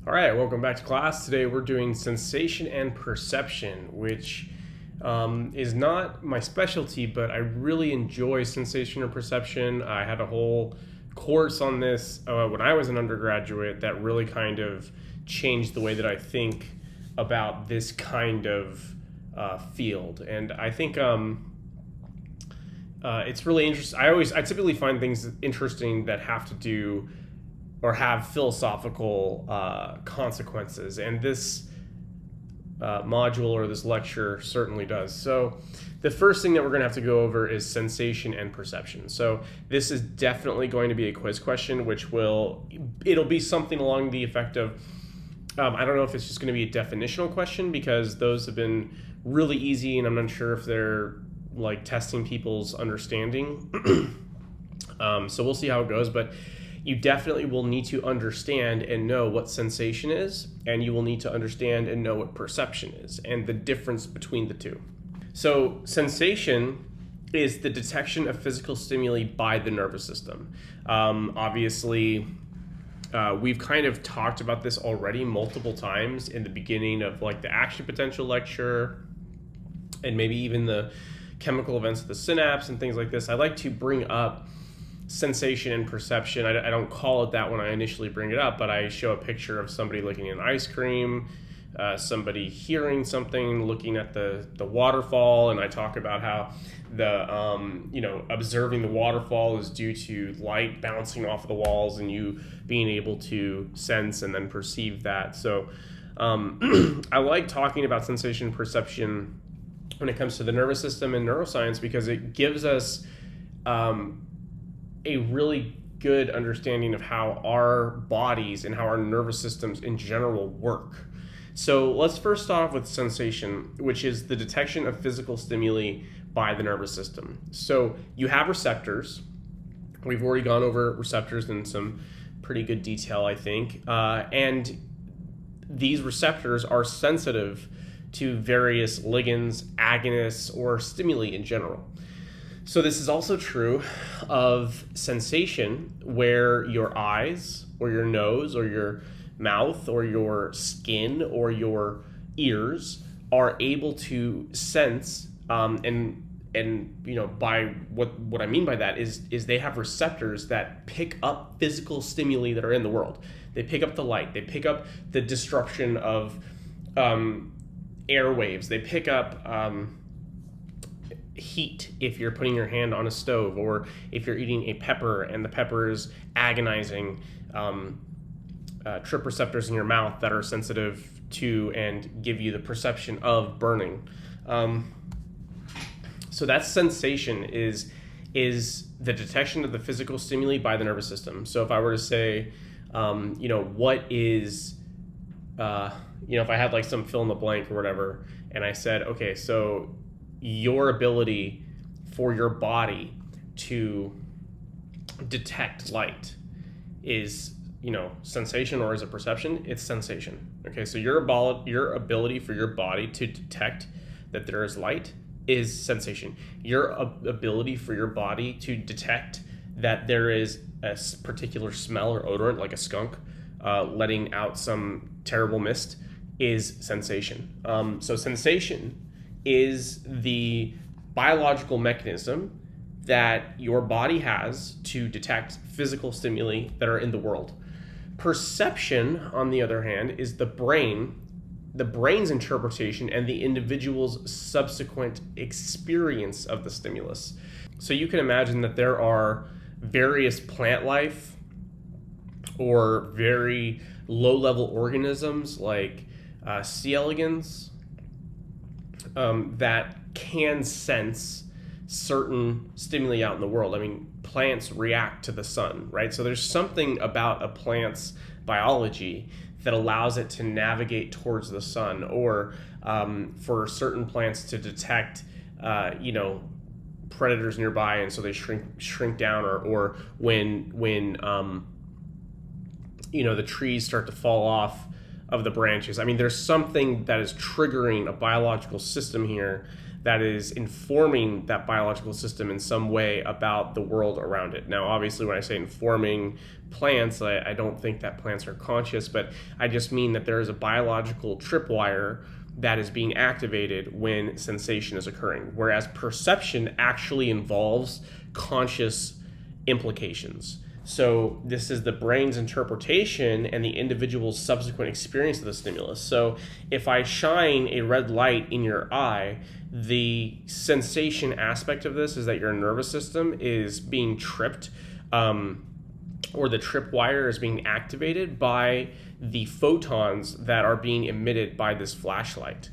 All right, welcome back to class. Today we're doing sensation and perception, which is not my specialty, but I really enjoy sensation and perception. I had a whole course on this when I was an undergraduate that really kind of changed the way that I think about this kind of field. And I think it's really interesting. I typically find things interesting that have to do or have philosophical consequences, and this module or this lecture certainly does. So the first thing that we're going to have to go over is sensation and perception. So this is definitely going to be a quiz question, it'll be something along the effect of, I don't know if it's just going to be a definitional question, because those have been really easy and I'm not sure if they're like testing people's understanding. So we'll see how it goes, but you definitely will need to understand and know what sensation is, and you will need to understand and know what perception is, and the difference between the two. So sensation is the detection of physical stimuli by the nervous system. Obviously, we've kind of talked about this already multiple times in the beginning of like the action potential lecture, and maybe even the chemical events of the synapse and things like this. I like to bring up sensation and perception. I don't call it that when I initially bring it up, but I show a picture of somebody looking at an ice cream, somebody hearing something, looking at the waterfall, and I talk about how the observing the waterfall is due to light bouncing off of the walls and you being able to sense and then perceive that. So I like talking about sensation and perception when it comes to the nervous system and neuroscience, because it gives us a really good understanding of how our bodies and how our nervous systems in general work. So let's first start off with sensation, which is the detection of physical stimuli by the nervous system. So you have receptors. We've already gone over receptors in some pretty good detail, I think. And these receptors are sensitive to various ligands, agonists, or stimuli in general. So this is also true of sensation, where your eyes or your nose or your mouth or your skin or your ears are able to sense, and by what I mean by that is they have receptors that pick up physical stimuli that are in the world. They pick up the light, they pick up the disruption of airwaves, they pick up heat if you're putting your hand on a stove, or if you're eating a pepper and the pepper is agonizing, trip receptors in your mouth that are sensitive to and give you the perception of burning. So that sensation is the detection of the physical stimuli by the nervous system. So if I were to say, what is, if I had like some fill in the blank or whatever, and I said, okay, so your ability for your body to detect light is, sensation, or is it perception? It's sensation. Okay, so your ability for your body to detect that there is light is sensation. Your ability for your body to detect that there is a particular smell or odorant, like a skunk letting out some terrible mist, is sensation. So sensation is the biological mechanism that your body has to detect physical stimuli that are in the world. Perception, on the other hand, is the brain's interpretation and the individual's subsequent experience of the stimulus. So you can imagine that there are various plant life or very low-level organisms like C. elegans, that can sense certain stimuli out in the world. I mean, plants react to the sun, right? So there's something about a plant's biology that allows it to navigate towards the sun, or for certain plants to detect, predators nearby, and so they shrink down, or when the trees start to fall off of the branches. I mean, there's something that is triggering a biological system here that is informing that biological system in some way about the world around it. Now, obviously, when I say informing plants, I don't think that plants are conscious, but I just mean that there is a biological tripwire that is being activated when sensation is occurring, whereas perception actually involves conscious implications. So this is the brain's interpretation and the individual's subsequent experience of the stimulus. So if I shine a red light in your eye, the sensation aspect of this is that your nervous system is being tripped, or the tripwire is being activated by the photons that are being emitted by this flashlight.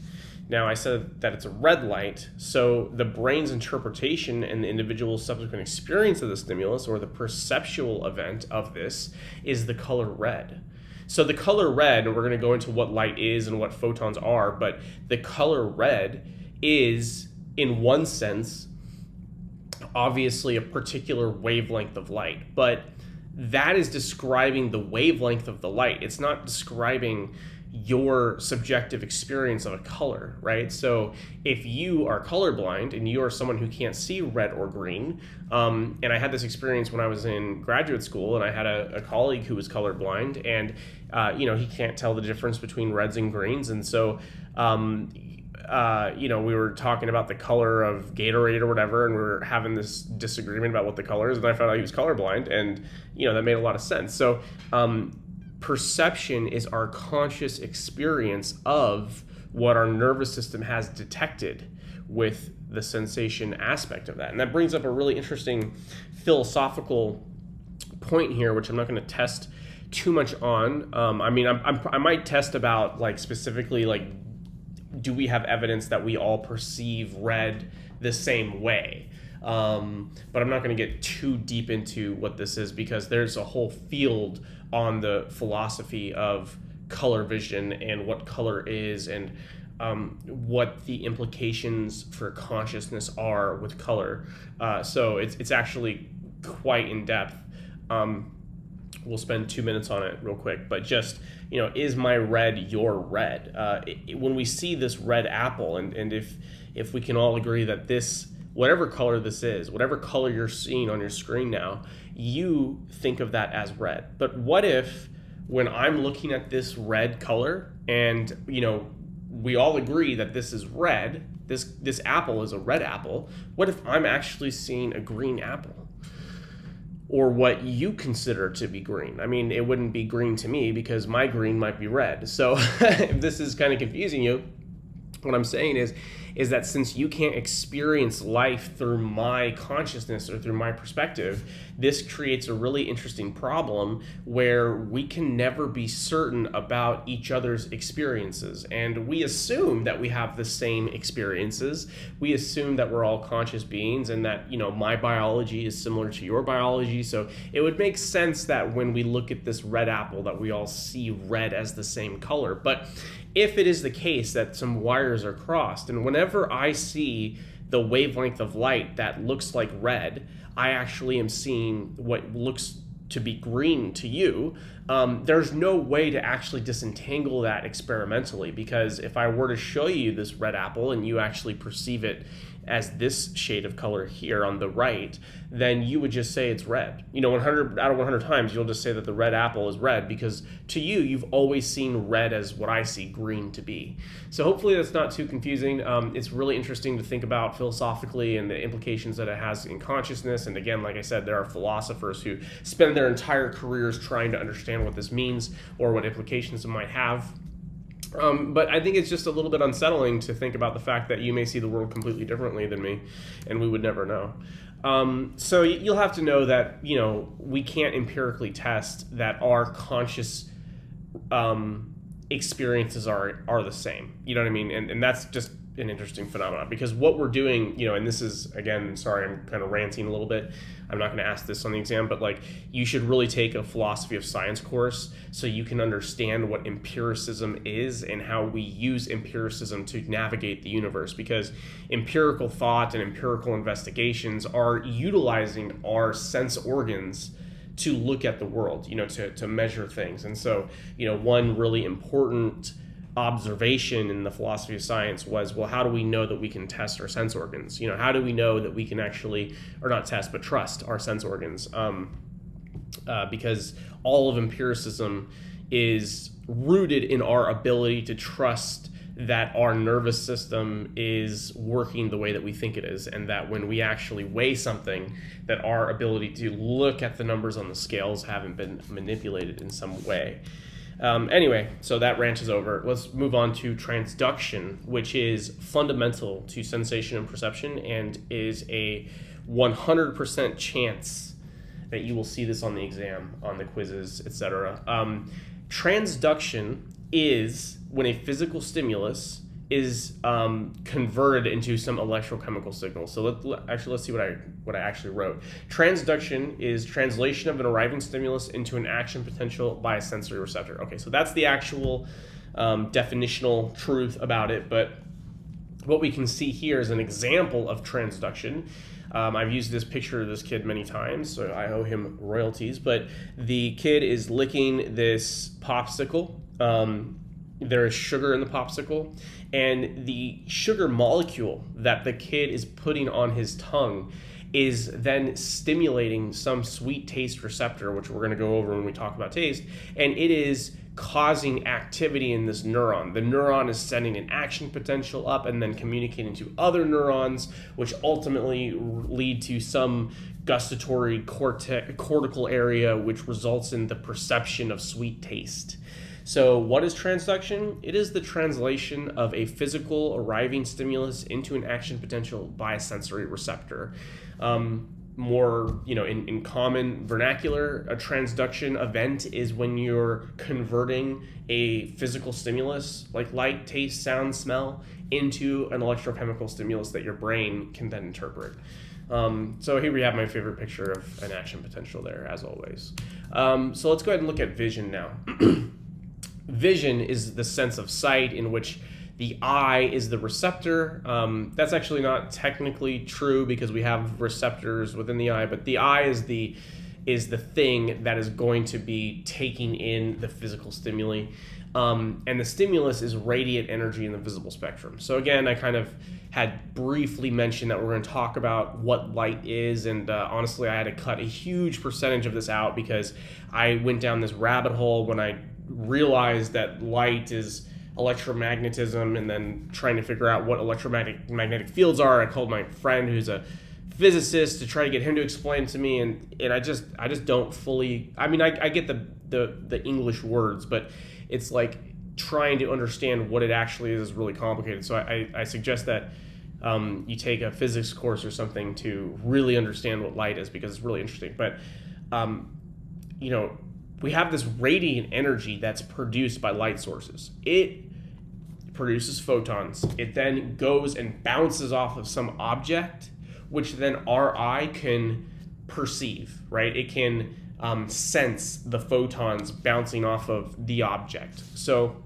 Now, I said that it's a red light, so the brain's interpretation and the individual's subsequent experience of the stimulus, or the perceptual event of this, is the color red. So the color red, and we're going to go into what light is and what photons are, but the color red is, in one sense, obviously a particular wavelength of light, but that is describing the wavelength of the light. It's not describing your subjective experience of a color, right? So if you are colorblind and you are someone who can't see red or green, and I had this experience when I was in graduate school, and I had a colleague who was colorblind, and he can't tell the difference between reds and greens, and so we were talking about the color of Gatorade or whatever, and we were having this disagreement about what the color is, and I found out he was colorblind, and that made a lot of sense. So perception is our conscious experience of what our nervous system has detected with the sensation aspect of that. And that brings up a really interesting philosophical point here, which I'm not going to test too much on. I might test about specifically do we have evidence that we all perceive red the same way? But I'm not going to get too deep into what this is, because there's a whole field on the philosophy of color vision and what color is, and what the implications for consciousness are with color. So it's actually quite in depth. We'll spend 2 minutes on it real quick, but just, is my red your red? When we see this red apple, and if we can all agree that this, whatever color this is, whatever color you're seeing on your screen now, you think of that as red. But what if, when I'm looking at this red color, and we all agree that this is red, this apple is a red apple, what if I'm actually seeing a green apple? Or what you consider to be green. I mean, it wouldn't be green to me, because my green might be red. So if this is kind of confusing you, what I'm saying is that since you can't experience life through my consciousness or through my perspective, this creates a really interesting problem where we can never be certain about each other's experiences. And we assume that we have the same experiences. We assume that we're all conscious beings, and that, my biology is similar to your biology. So it would make sense that when we look at this red apple, that we all see red as the same color. But if it is the case that some wires are crossed, and whenever I see the wavelength of light that looks like red, I actually am seeing what looks to be green to you, there's no way to actually disentangle that experimentally, because if I were to show you this red apple and you actually perceive it as this shade of color here on the right, then you would just say it's red. 100 out of 100 times, you'll just say that the red apple is red, because to you, you've always seen red as what I see green to be. So hopefully that's not too confusing. It's really interesting to think about philosophically and the implications that it has in consciousness. And again, like I said, there are philosophers who spend their entire careers trying to understand what this means or what implications it might have. But I think it's just a little bit unsettling to think about the fact that you may see the world completely differently than me, and we would never know. So you'll have to know that, we can't empirically test that our conscious experiences are the same. You know what I mean? And that's just an interesting phenomenon, because what we're doing, and this is, again, sorry, I'm kind of ranting a little bit. I'm not going to ask this on the exam, but you should really take a philosophy of science course so you can understand what empiricism is and how we use empiricism to navigate the universe, because empirical thought and empirical investigations are utilizing our sense organs to look at the world, to measure things. And so, one really important observation in the philosophy of science was, well, how do we know that we can test our sense organs? How do we know that we can actually, or not test, but trust our sense organs? Because all of empiricism is rooted in our ability to trust that our nervous system is working the way that we think it is, and that when we actually weigh something, that our ability to look at the numbers on the scales haven't been manipulated in some way. Anyway, so that rant is over. Let's move on to transduction, which is fundamental to sensation and perception and is a 100% chance that you will see this on the exam, on the quizzes, etc. Transduction is when a physical stimulus is converted into some electrochemical signal. So let's see what I actually wrote. Transduction is translation of an arriving stimulus into an action potential by a sensory receptor. Okay, so that's the actual definitional truth about it. But what we can see here is an example of transduction. I've used this picture of this kid many times, so I owe him royalties. But the kid is licking this popsicle. There is sugar in the popsicle, and the sugar molecule that the kid is putting on his tongue is then stimulating some sweet taste receptor, which we're going to go over when we talk about taste, and it is causing activity in this neuron. The neuron is sending an action potential up and then communicating to other neurons, which ultimately lead to some gustatory cortical area, which results in the perception of sweet taste. So what is transduction? It is the translation of a physical arriving stimulus into an action potential by a sensory receptor. More, in common vernacular, a transduction event is when you're converting a physical stimulus like light, taste, sound, smell into an electrochemical stimulus that your brain can then interpret. So here we have my favorite picture of an action potential there, as always. So let's go ahead and look at vision now. Vision is the sense of sight in which the eye is the receptor. That's actually not technically true because we have receptors within the eye, but the eye is the thing that is going to be taking in the physical stimuli. And the stimulus is radiant energy in the visible spectrum. So again, I kind of had briefly mentioned that we're going to talk about what light is, and honestly, I had to cut a huge percentage of this out because I went down this rabbit hole when I realized that light is electromagnetism, and then trying to figure out what electromagnetic fields are. I called my friend who's a physicist to try to get him to explain to me, and I just don't fully. I mean, I get the English words, but it's like trying to understand what it actually is really complicated. So I suggest that you take a physics course or something to really understand what light is, because it's really interesting. But we have this radiant energy that's produced by light sources. It produces photons. It then goes and bounces off of some object, which then our eye can perceive, right? It can sense the photons bouncing off of the object. So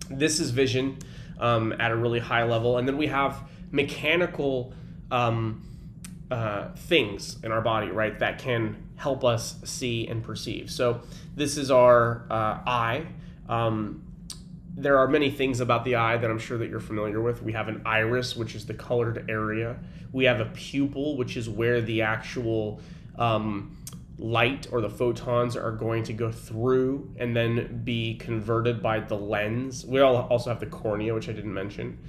this is vision at a really high level. And then we have mechanical things in our body, right, that can help us see and perceive. So this is our eye. There are many things about the eye that I'm sure that you're familiar with. We have an iris, which is the colored area. We have a pupil, which is where the actual light or the photons are going to go through and then be converted by the lens. We also have the cornea, which I didn't mention.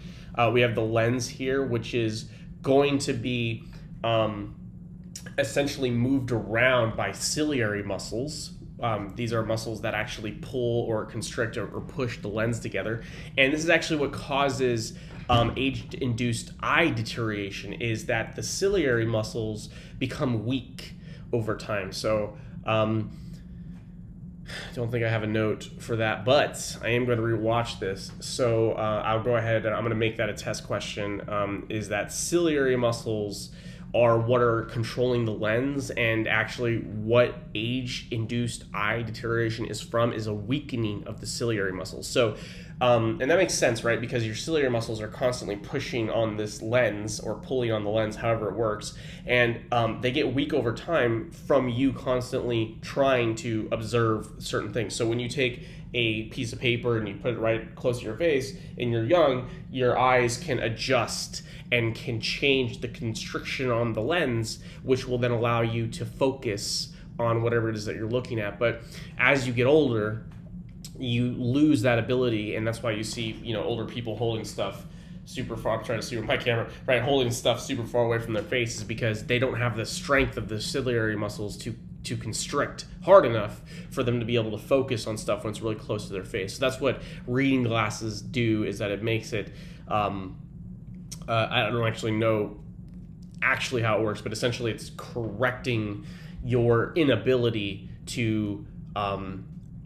We have the lens here, which is going to be essentially moved around by ciliary muscles. These are muscles that actually pull or constrict or push the lens together. And this is actually what causes age-induced eye deterioration, is that the ciliary muscles become weak over time. So I don't think I have a note for that, but I am going to rewatch this. So I'll go ahead and I'm going to make that a test question. Is that ciliary muscles are what are controlling the lens, and actually what age-induced eye deterioration is from is a weakening of the ciliary muscles. So, and that makes sense, right? Because your ciliary muscles are constantly pushing on this lens or pulling on the lens, however it works, and they get weak over time from you constantly trying to observe certain things. So when you take a piece of paper and you put it right close to your face and you're young, your eyes can adjust and can change the constriction on the lens, which will then allow you to focus on whatever it is that you're looking at. But as you get older, you lose that ability, and that's why you see, older people holding stuff super far. I'm trying to see with my camera, right? Holding stuff super far away from their face is because they don't have the strength of the ciliary muscles to constrict hard enough for them to be able to focus on stuff when it's really close to their face. So that's what reading glasses do, is that it makes it, I don't actually know how it works, but essentially it's correcting your inability to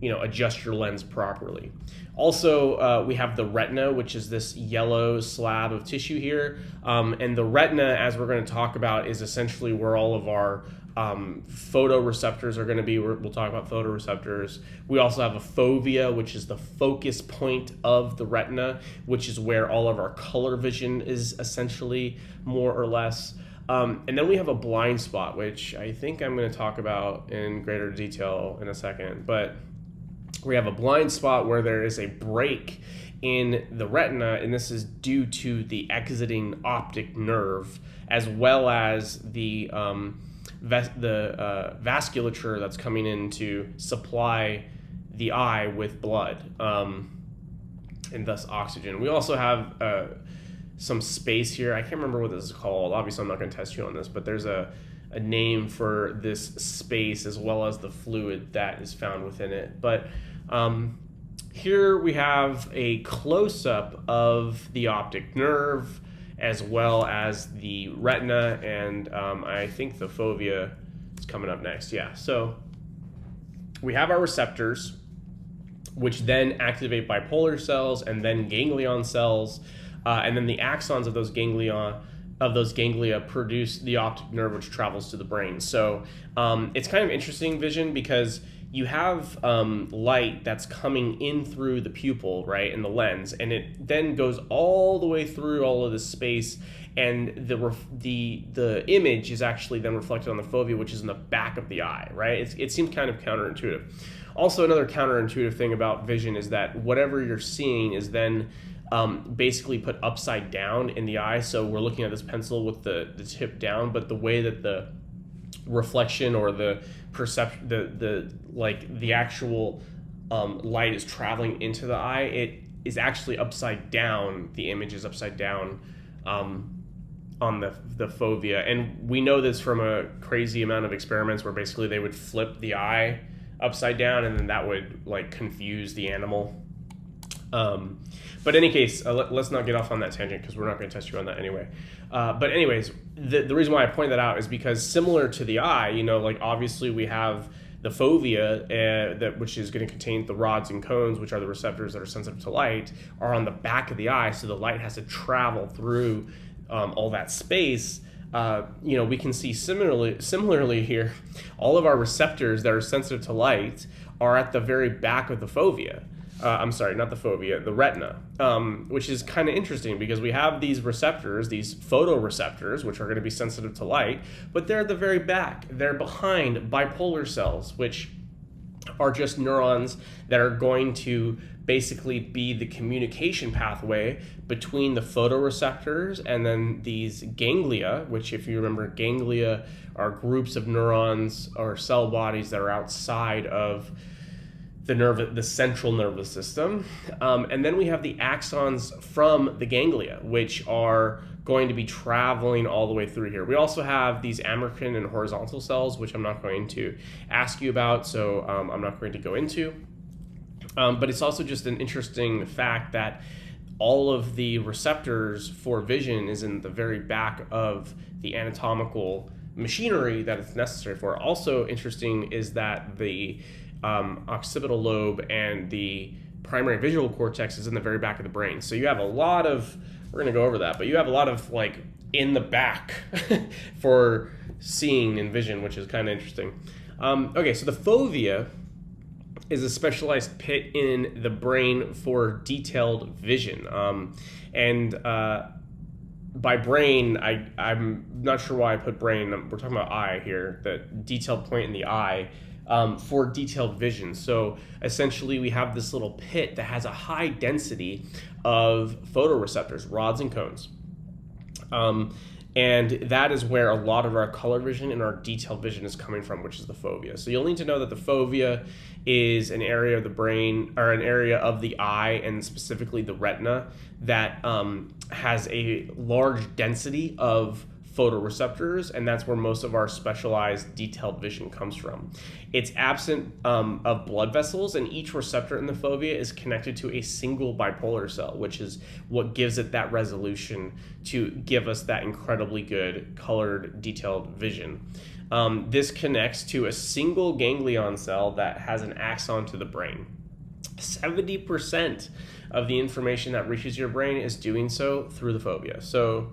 adjust your lens properly. Also, we have the retina, which is this yellow slab of tissue here. And the retina, as we're going to talk about, is essentially where all of our photoreceptors are going to be. We'll talk about photoreceptors. We also have a fovea, which is the focus point of the retina, which is where all of our color vision is essentially, more or less. And then we have a blind spot, which I think I'm going to talk about in greater detail in a second. But we have a blind spot where there is a break in the retina, and this is due to the exiting optic nerve, as well as the vasculature that's coming in to supply the eye with blood, and thus oxygen. We also have some space here. I can't remember what this is called. Obviously, I'm not going to test you on this, but there's a name for this space as well as the fluid that is found within it. But here we have a close-up of the optic nerve as well as the retina, and I think the fovea is coming up next. Yeah, so we have our receptors, which then activate bipolar cells and then ganglion cells, and then the axons of those ganglia produce the optic nerve, which travels to the brain. So it's kind of interesting vision, because you have light that's coming in through the pupil, right, in the lens, and it then goes all the way through all of this space, and the image is actually then reflected on the fovea, which is in the back of the eye, right? It seems kind of counterintuitive. Also, another counterintuitive thing about vision is that whatever you're seeing is then basically put upside down in the eye. So we're looking at this pencil with the tip down, but the way that the reflection or the perception, the actual light is traveling into the eye, it is actually upside down. The image is upside down on the fovea, and we know this from a crazy amount of experiments where basically they would flip the eye upside down, and then that would confuse the animal. But in any case, let's not get off on that tangent, because we're not going to test you on that anyway. But anyways, the reason why I point that out is because similar to the eye, obviously we have the fovea, which is going to contain the rods and cones, which are the receptors that are sensitive to light, are on the back of the eye, so the light has to travel through all that space. We can see similarly here, all of our receptors that are sensitive to light are at the very back of the fovea. I'm sorry, not the fovea, the retina, which is kind of interesting because we have these receptors, these photoreceptors, which are going to be sensitive to light, but they're at the very back. They're behind bipolar cells, which are just neurons that are going to basically be the communication pathway between the photoreceptors and then these ganglia, which, if you remember, ganglia are groups of neurons or cell bodies that are outside of the central nervous system. And then we have the axons from the ganglia, which are going to be traveling all the way through here. We also have these American and horizontal cells, which I'm not going to ask you about, so I'm not going to go into. But it's also just an interesting fact that all of the receptors for vision is in the very back of the anatomical machinery that it's necessary for. Also interesting is that the occipital lobe and the primary visual cortex is in the very back of the brain. So you have a lot of, we're going to go over that, but you have a lot of in the back for seeing and vision, which is kind of interesting. Okay, so the fovea is a specialized pit in the brain for detailed vision. By brain, I'm not sure why I put brain. We're talking about eye here. The detailed point in the eye for detailed vision. So essentially we have this little pit that has a high density of photoreceptors, rods and cones. And that is where a lot of our color vision and our detailed vision is coming from, which is the fovea. So you'll need to know that the fovea is an area of the brain, or an area of the eye, and specifically the retina, that has a large density of photoreceptors, and that's where most of our specialized detailed vision comes from. It's absent of blood vessels, and each receptor in the fovea is connected to a single bipolar cell, which is what gives it that resolution to give us that incredibly good colored detailed vision. This connects to a single ganglion cell that has an axon to the brain. 70% of the information that reaches your brain is doing so through the fovea. So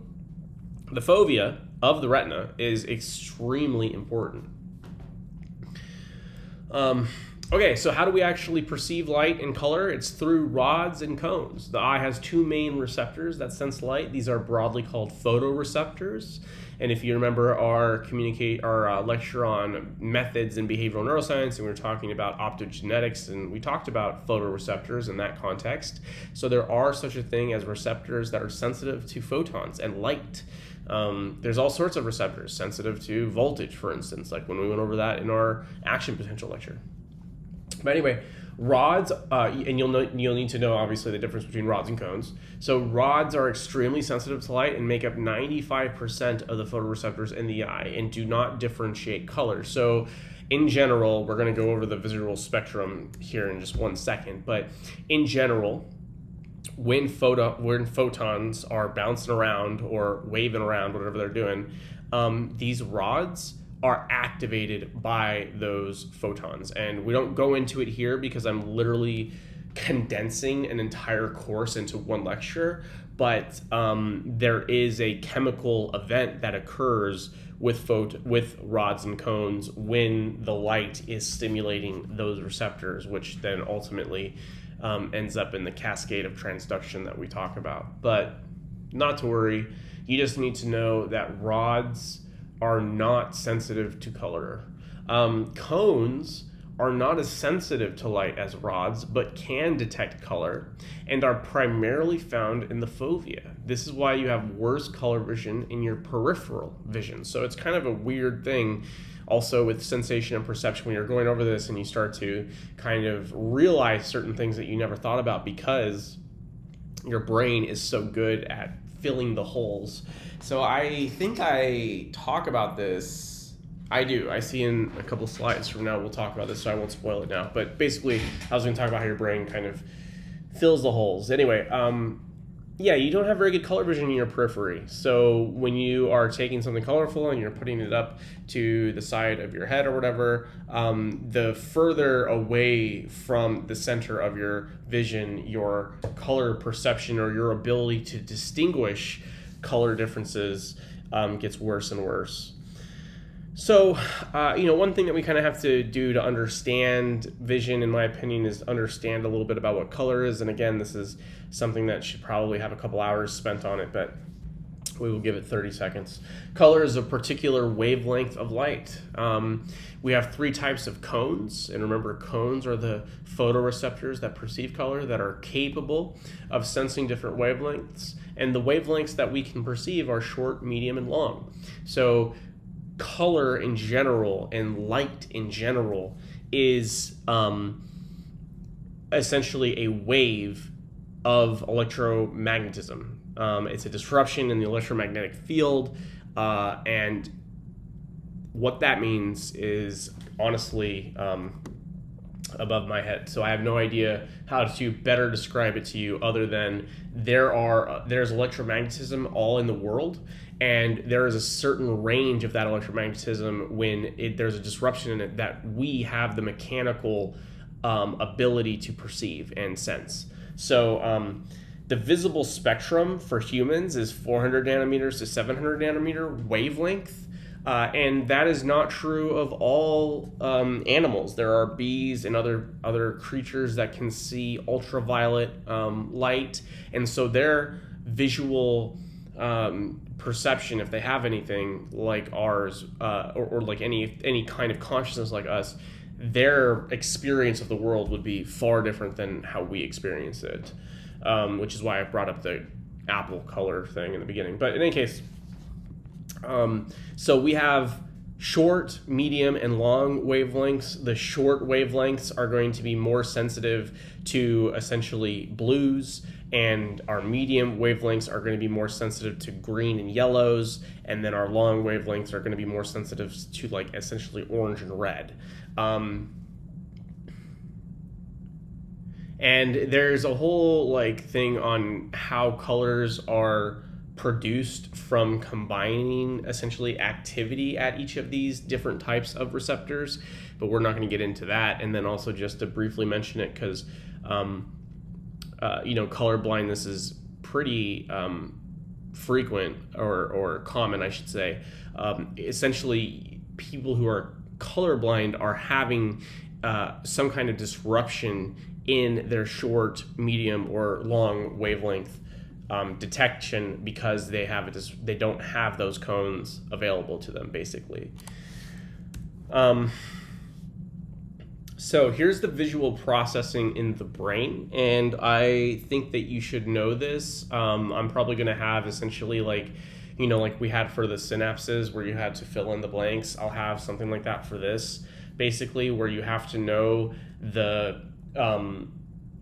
the fovea of the retina is extremely important. Okay, so how do we actually perceive light and color? It's through rods and cones. The eye has two main receptors that sense light. These are broadly called photoreceptors. And if you remember our lecture on methods in behavioral neuroscience, and we were talking about optogenetics, and we talked about photoreceptors in that context. So there are such a thing as receptors that are sensitive to photons and light. There's all sorts of receptors sensitive to voltage, for instance, like when we went over that in our action potential lecture. But anyway, rods, and you'll need to know obviously the difference between rods and cones. So rods are extremely sensitive to light and make up 95% of the photoreceptors in the eye and do not differentiate color. So in general, we're going to go over the visual spectrum here in just 1 second, but in general, when photons are bouncing around or waving around, whatever they're doing, these rods are activated by those photons. And we don't go into it here because I'm literally condensing an entire course into one lecture, but there is a chemical event that occurs with rods and cones when the light is stimulating those receptors, which then ultimately ends up in the cascade of transduction that we talk about. But not to worry, you just need to know that rods are not sensitive to color. Cones are not as sensitive to light as rods, but can detect color and are primarily found in the fovea. This is why you have worse color vision in your peripheral vision. So it's kind of a weird thing also with sensation and perception when you're going over this and you start to kind of realize certain things that you never thought about because your brain is so good at filling the holes. So I think I talk about this. I do. I see in a couple slides from now we'll talk about this, so I won't spoil it now. But basically, I was going to talk about how your brain kind of fills the holes. Anyway, you don't have very good color vision in your periphery. So when you are taking something colorful and you're putting it up to the side of your head or whatever, the further away from the center of your vision, your color perception or your ability to distinguish color differences gets worse and worse. So, one thing that we kind of have to do to understand vision, in my opinion, is understand a little bit about what color is. And again, this is something that should probably have a couple hours spent on it, but we will give it 30 seconds. Color is a particular wavelength of light. We have 3 types of cones, and remember, cones are the photoreceptors that perceive color that are capable of sensing different wavelengths. And the wavelengths that we can perceive are short, medium, and long. So color in general and light in general is essentially a wave of electromagnetism. It's a disruption in the electromagnetic field, and what that means is honestly above my head. So I have no idea how to better describe it to you other than there's electromagnetism all in the world, and there is a certain range of that electromagnetism when there's a disruption in it that we have the mechanical ability to perceive and sense. So the visible spectrum for humans is 400 nanometers to 700 nanometer wavelength. And that is not true of all animals. There are bees and other creatures that can see ultraviolet light, and so their visual perception, if they have anything like ours, or like any kind of consciousness like us, their experience of the world would be far different than how we experience it, which is why I brought up the apple color thing in the beginning. But in any case, so we have short, medium, and long wavelengths. The short wavelengths are going to be more sensitive to essentially blues, and our medium wavelengths are going to be more sensitive to green and yellows, and then our long wavelengths are going to be more sensitive to like essentially orange and red. And there's a whole like thing on how colors are produced from combining essentially activity at each of these different types of receptors, but we're not going to get into that. And then also just to briefly mention it, because color blindness is pretty frequent or common, I should say. Essentially, people who are colorblind are having some kind of disruption in their short, medium, or long wavelength detection, because they don't have those cones available to them, basically. So here's the visual processing in the brain, and I think that you should know this. I'm probably going to have essentially like we had for the synapses where you had to fill in the blanks. I'll have something like that for this, basically, where you have to know the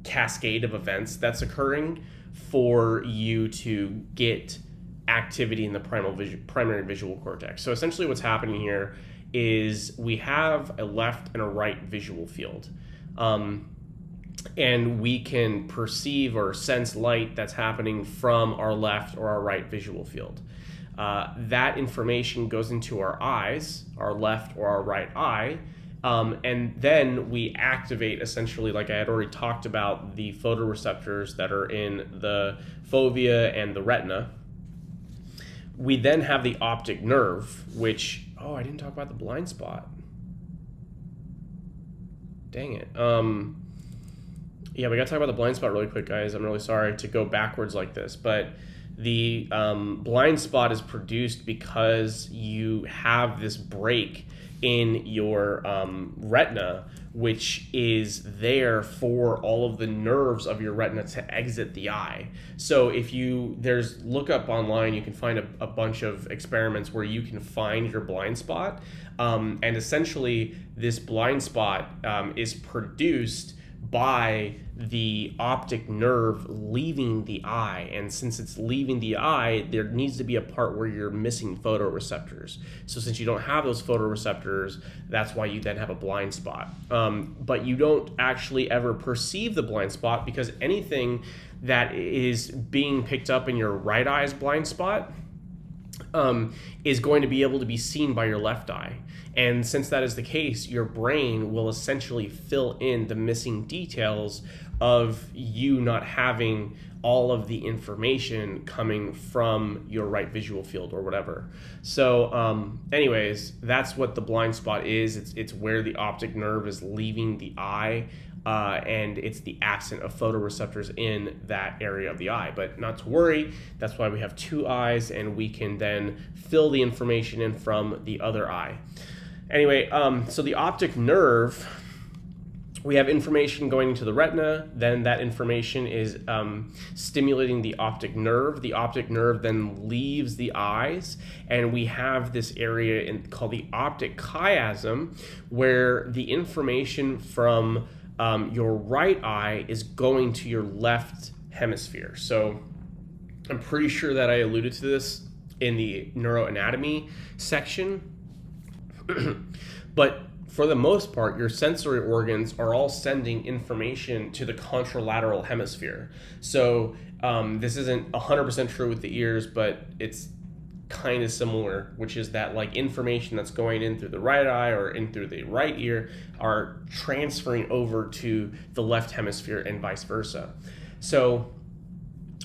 cascade of events that's occurring for you to get activity in the primary visual cortex. So essentially what's happening here is we have a left and a right visual field. And we can perceive or sense light that's happening from our left or our right visual field. That information goes into our eyes, our left or our right eye, and then we activate, essentially, like I had already talked about, the photoreceptors that are in the fovea and the retina. We then have the optic nerve, which, I didn't talk about the blind spot. Dang it. Yeah, we gotta talk about the blind spot really quick, guys. I'm really sorry to go backwards like this, but the blind spot is produced because you have this break in your retina, which is there for all of the nerves of your retina to exit the eye. So look up online, you can find a bunch of experiments where you can find your blind spot. And essentially this blind spot is produced by the optic nerve leaving the eye, and since it's leaving the eye, there needs to be a part where you're missing photoreceptors. So since you don't have those photoreceptors, that's why you then have a blind spot. But you don't actually ever perceive the blind spot, because anything that is being picked up in your right eye's blind spot is going to be able to be seen by your left eye. And since that is the case, your brain will essentially fill in the missing details of you not having all of the information coming from your right visual field or whatever. So anyways, that's what the blind spot is. It's where the optic nerve is leaving the eye, and it's the absence of photoreceptors in that area of the eye. But not to worry, that's why we have two eyes, and we can then fill the information in from the other eye. Anyway, so the optic nerve, we have information going into the retina, then that information is stimulating the optic nerve. The optic nerve then leaves the eyes, and we have this area called the optic chiasm, where the information from your right eye is going to your left hemisphere. So I'm pretty sure that I alluded to this in the neuroanatomy section. But for the most part, your sensory organs are all sending information to the contralateral hemisphere. So this isn't 100% true with the ears, but it's kind of similar, which is that like information that's going in through the right eye or in through the right ear are transferring over to the left hemisphere and vice versa. So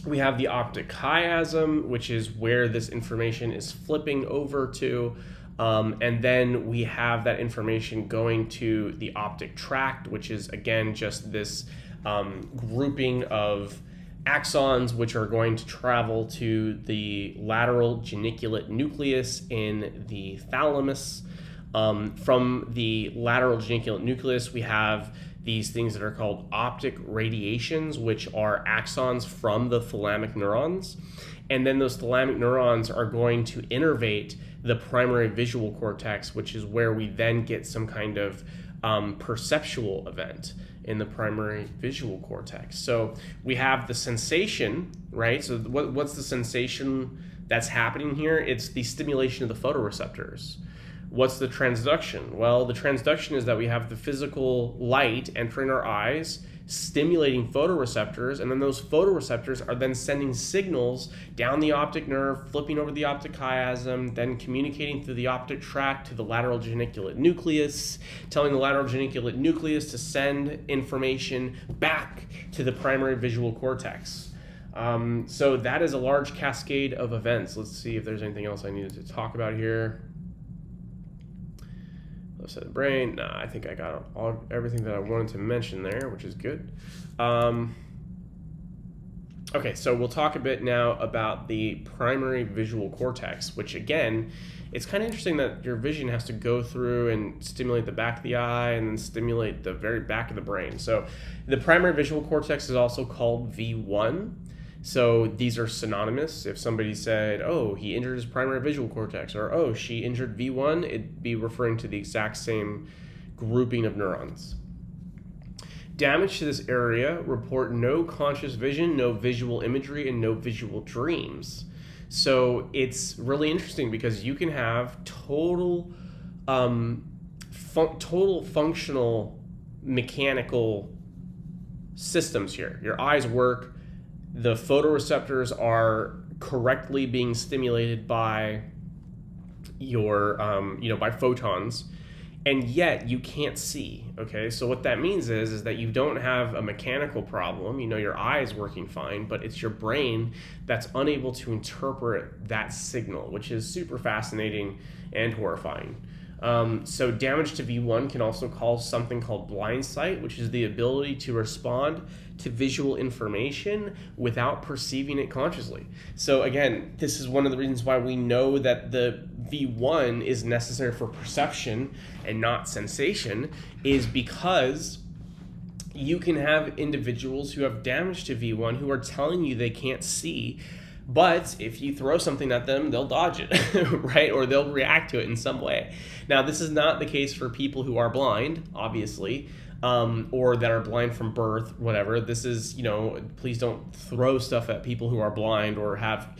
we have the optic chiasm, which is where this information is flipping over to. And then we have that information going to the optic tract, which is, again, just this grouping of axons which are going to travel to the lateral geniculate nucleus in the thalamus. From the lateral geniculate nucleus, we have these things that are called optic radiations, which are axons from the thalamic neurons. And then those thalamic neurons are going to innervate the primary visual cortex, which is where we then get some kind of perceptual event in the primary visual cortex. So we have the sensation, right? So what's the sensation that's happening here? It's the stimulation of the photoreceptors. What's the transduction? Well, the transduction is that we have the physical light entering our eyes, stimulating photoreceptors, and then those photoreceptors are then sending signals down the optic nerve, flipping over the optic chiasm, then communicating through the optic tract to the lateral geniculate nucleus, telling the lateral geniculate nucleus to send information back to the primary visual cortex. So that is a large cascade of events. Let's see if there's anything else I needed to talk about here. Left side of the brain. Nah, I think I got everything that I wanted to mention there, which is good. Okay, so we'll talk a bit now about the primary visual cortex, which again, it's kind of interesting that your vision has to go through and stimulate the back of the eye and then stimulate the very back of the brain. So the primary visual cortex is also called V1. So these are synonymous. If somebody said, oh, he injured his primary visual cortex, or oh, she injured V1, it'd be referring to the exact same grouping of neurons. Damage to this area report no conscious vision, no visual imagery, and no visual dreams. So it's really interesting because you can have total functional mechanical systems here. Your eyes work. The photoreceptors are correctly being stimulated by your, by photons, and yet you can't see. Okay, so what that means is that you don't have a mechanical problem. Your eye is working fine, but it's your brain that's unable to interpret that signal, which is super fascinating and horrifying. So damage to V1 can also cause something called blind sight, which is the ability to respond to visual information without perceiving it consciously. So again, this is one of the reasons why we know that the V1 is necessary for perception and not sensation, is because you can have individuals who have damage to V1 who are telling you they can't see, but if you throw something at them, they'll dodge it, right? Or they'll react to it in some way. Now, this is not the case for people who are blind, obviously, or that are blind from birth, whatever. This is, please don't throw stuff at people who are blind or have,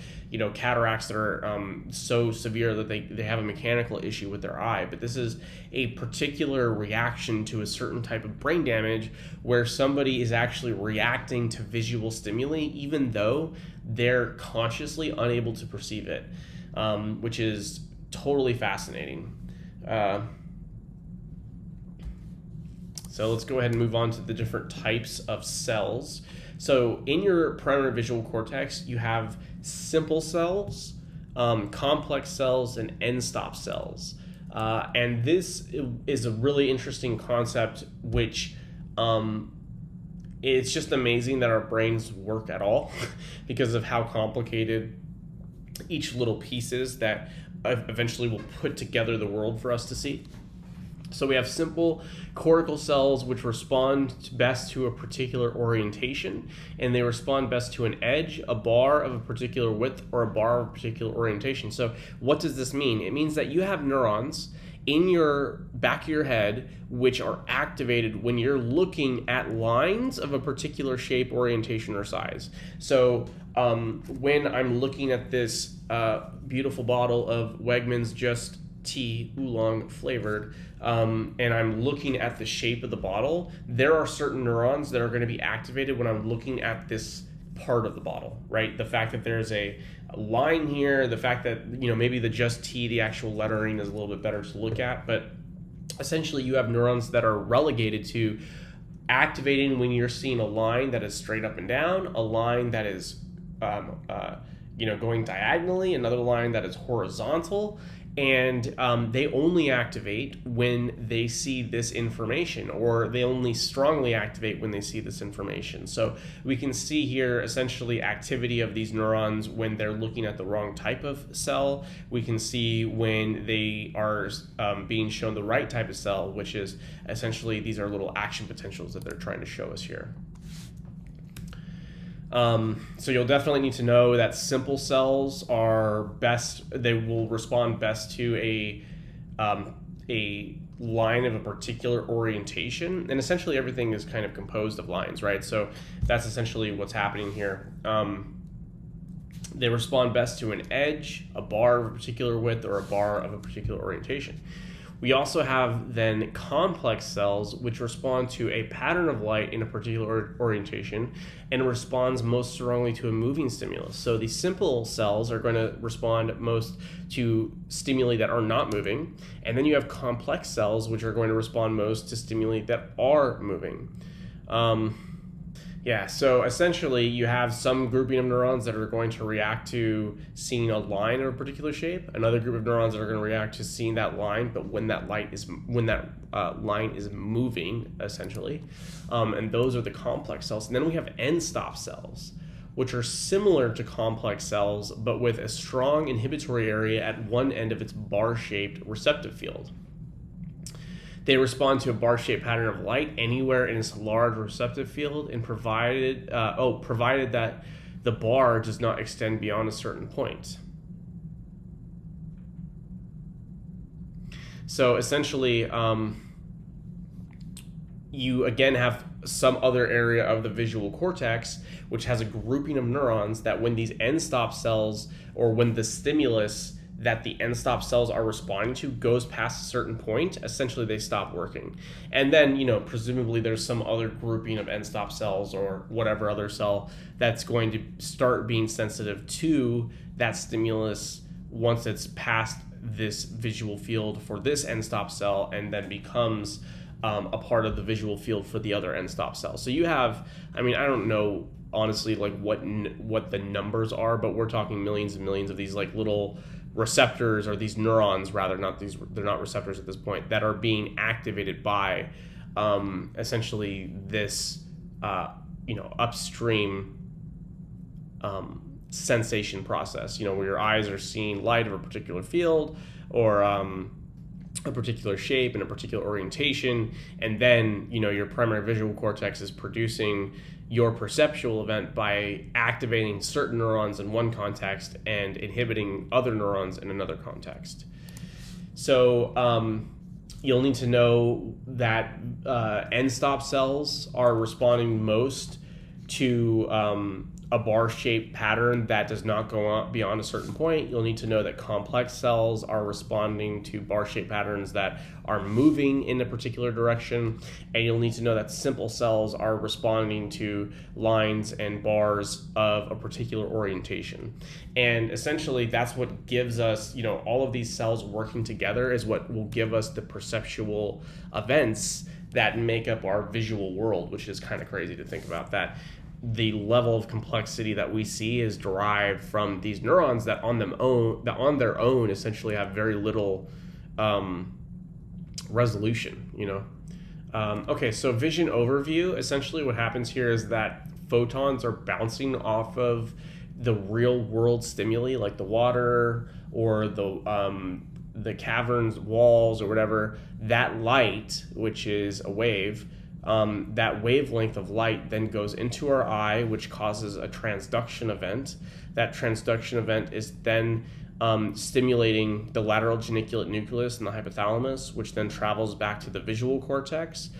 cataracts that are so severe that they have a mechanical issue with their eye. But this is a particular reaction to a certain type of brain damage where somebody is actually reacting to visual stimuli, even though they're consciously unable to perceive it, which is totally fascinating. So let's go ahead and move on to the different types of cells. So in your primary visual cortex, you have simple cells, complex cells, and end-stop cells. And this is a really interesting concept, which it's just amazing that our brains work at all because of how complicated each little piece is that eventually will put together the world for us to see. So we have simple cortical cells which respond best to a particular orientation, and they respond best to an edge, a bar of a particular width, or a bar of a particular orientation. So what does this mean? It means that you have neurons in your back of your head which are activated when you're looking at lines of a particular shape, orientation, or size. So when I'm looking at this beautiful bottle of Wegmans Just Tea Oolong flavored, and I'm looking at the shape of the bottle, there are certain neurons that are going to be activated when I'm looking at this part of the bottle, right? The fact that there's a line here, the fact that, maybe the Just Tea, the actual lettering is a little bit better to look at, but essentially you have neurons that are relegated to activating when you're seeing a line that is straight up and down, a line that is going diagonally, another line that is horizontal. And they only activate when they see this information, or they only strongly activate when they see this information. So we can see here essentially activity of these neurons when they're looking at the wrong type of cell. We can see when they are being shown the right type of cell, which is essentially these are little action potentials that they're trying to show us here. So you'll definitely need to know that simple cells are best, they will respond best to a line of a particular orientation, and essentially everything is kind of composed of lines, right? So that's essentially what's happening here. They respond best to an edge, a bar of a particular width, or a bar of a particular orientation. We also have then complex cells, which respond to a pattern of light in a particular orientation and responds most strongly to a moving stimulus. So these simple cells are going to respond most to stimuli that are not moving. And then you have complex cells, which are going to respond most to stimuli that are moving. So essentially you have some grouping of neurons that are going to react to seeing a line of a particular shape, another group of neurons that are going to react to seeing that line, but when that line is moving, essentially. And those are the complex cells. And then we have end-stop cells, which are similar to complex cells, but with a strong inhibitory area at one end of its bar-shaped receptive field. They respond to a bar-shaped pattern of light anywhere in its large receptive field, and provided that the bar does not extend beyond a certain point. So essentially, you again have some other area of the visual cortex, which has a grouping of neurons that when these end-stop cells, or when the stimulus that the end-stop cells are responding to goes past a certain point, essentially they stop working. And then, presumably there's some other grouping of end-stop cells or whatever other cell that's going to start being sensitive to that stimulus once it's past this visual field for this end-stop cell, and then becomes a part of the visual field for the other end-stop cell. So you have, I don't know honestly like what the numbers are, but we're talking millions and millions of these like little receptors, or these neurons rather, they're not receptors at this point, that are being activated by essentially this upstream sensation process, where your eyes are seeing light of a particular field, or a particular shape and a particular orientation, and then your primary visual cortex is producing your perceptual event by activating certain neurons in one context and inhibiting other neurons in another context. So you'll need to know that end-stop cells are responding most to a bar-shaped pattern that does not go on beyond a certain point. You'll need to know that complex cells are responding to bar-shaped patterns that are moving in a particular direction, and you'll need to know that simple cells are responding to lines and bars of a particular orientation. And essentially that's what gives us, all of these cells working together is what will give us the perceptual events that make up our visual world, which is kind of crazy to think about, that the level of complexity that we see is derived from these neurons that on their own essentially have very little resolution, Okay, so vision overview, essentially what happens here is that photons are bouncing off of the real world stimuli, like the water or the cavern's walls or whatever. That light, which is a wave, that wavelength of light then goes into our eye, which causes a transduction event. That transduction event is then stimulating the lateral geniculate nucleus in the hypothalamus, which then travels back to the visual cortex,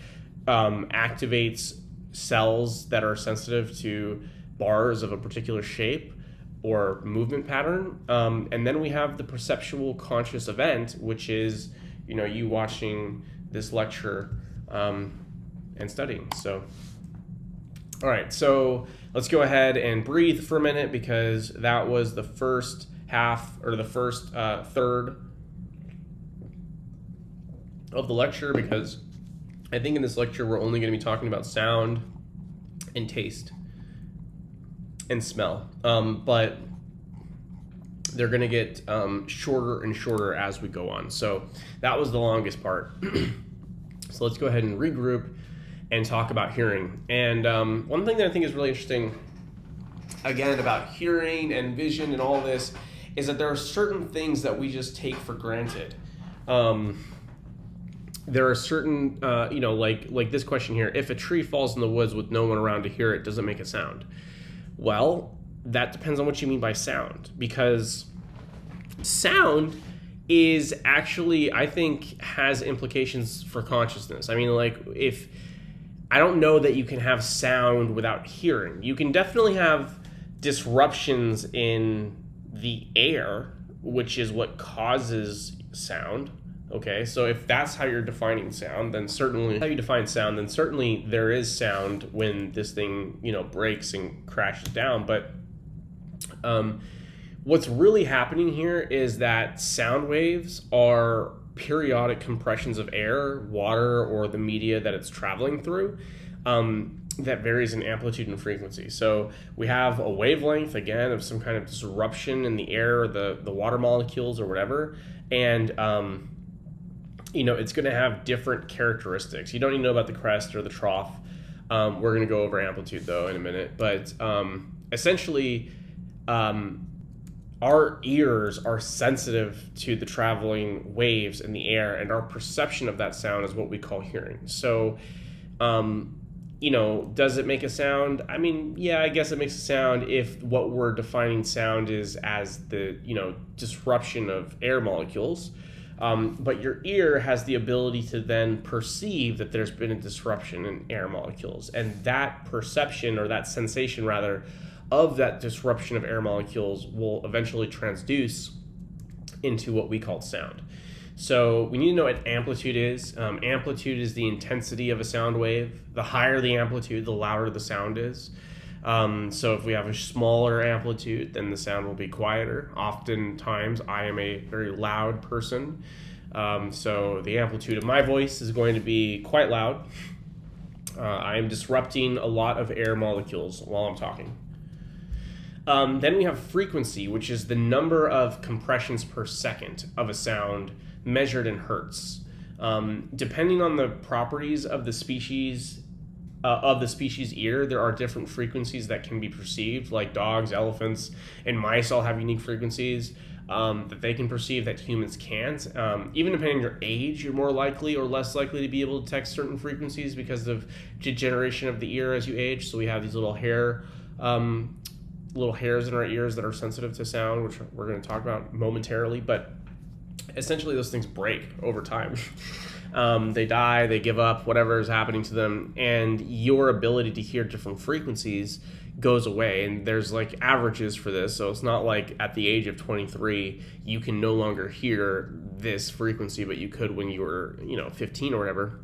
activates cells that are sensitive to bars of a particular shape or movement pattern. And then we have the perceptual conscious event, which is, you watching this lecture and studying. So, all right, so let's go ahead and breathe for a minute, because that was the first half, or the first third of the lecture, because I think in this lecture we're only going to be talking about sound and taste and smell. But they're going to get shorter and shorter as we go on. So that was the longest part. So let's go ahead and regroup and talk about hearing. And one thing that I think is really interesting, again, about hearing and vision and all this, is that there are certain things that we just take for granted. There are certain, like this question here: if a tree falls in the woods with no one around to hear it, does it make a sound? Well, that depends on what you mean by sound, because sound is actually, I think, has implications for consciousness. I mean, like, I don't know that you can have sound without hearing. You can definitely have disruptions in the air, which is what causes sound. Okay, so if that's how you're defining sound, then certainly there is sound when this thing, breaks and crashes down. But what's really happening here is that sound waves are periodic compressions of air, water, or the media that it's traveling through, that varies in amplitude and frequency. So we have a wavelength, again, of some kind of disruption in the air, or the water molecules or whatever, and it's going to have different characteristics. You don't need to know about the crest or the trough. We're going to go over amplitude, though, in a minute. But essentially, our ears are sensitive to the traveling waves in the air, and our perception of that sound is what we call hearing. So, does it make a sound? I mean, yeah, I guess it makes a sound if what we're defining sound is as the, disruption of air molecules. But your ear has the ability to then perceive that there's been a disruption in air molecules. And that perception, or that sensation rather, of that disruption of air molecules will eventually transduce into what we call sound. So we need to know what amplitude is. Amplitude is the intensity of a sound wave. The higher the amplitude, the louder the sound is. So if we have a smaller amplitude, then the sound will be quieter. Oftentimes, I am a very loud person. So the amplitude of my voice is going to be quite loud. I am disrupting a lot of air molecules while I'm talking. Then we have frequency, which is the number of compressions per second of a sound measured in hertz. Depending on the properties of the species ear, there are different frequencies that can be perceived, like dogs, elephants, and mice all have unique frequencies that they can perceive that humans can't. Even depending on your age, you're more likely or less likely to be able to detect certain frequencies because of degeneration of the ear as you age. So we have these little hairs in our ears that are sensitive to sound, which we're going to talk about momentarily. But essentially, those things break over time. They die, they give up, whatever is happening to them, and your ability to hear different frequencies goes away. And there's like averages for this, so it's not like at the age of 23 you can no longer hear this frequency, but you could when you were 15 or whatever.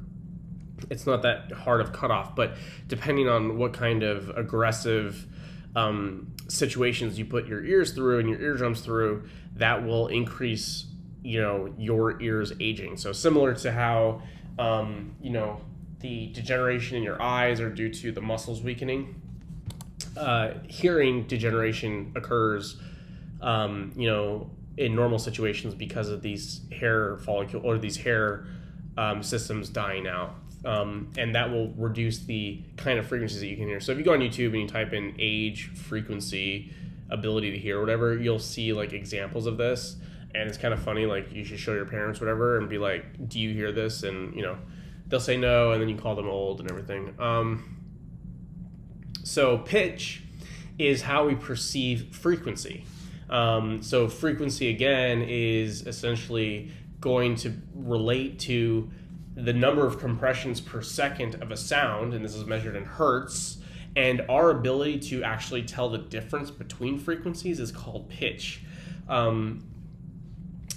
It's not that hard of cutoff, but depending on what kind of aggressive situations you put your ears through and your eardrums through, that will increase your ears aging. So similar to how the degeneration in your eyes are due to the muscles weakening, hearing degeneration occurs in normal situations because of these hair follicle or these hair systems dying out. And that will reduce the kind of frequencies that you can hear. So if you go on YouTube and you type in age, frequency, ability to hear, whatever, you'll see like examples of this. And it's kind of funny, like you should show your parents whatever and be like, do you hear this? And they'll say no, and then you call them old and everything. So pitch is how we perceive frequency. So frequency, again, is essentially going to relate to the number of compressions per second of a sound, and this is measured in hertz. And our ability to actually tell the difference between frequencies is called pitch.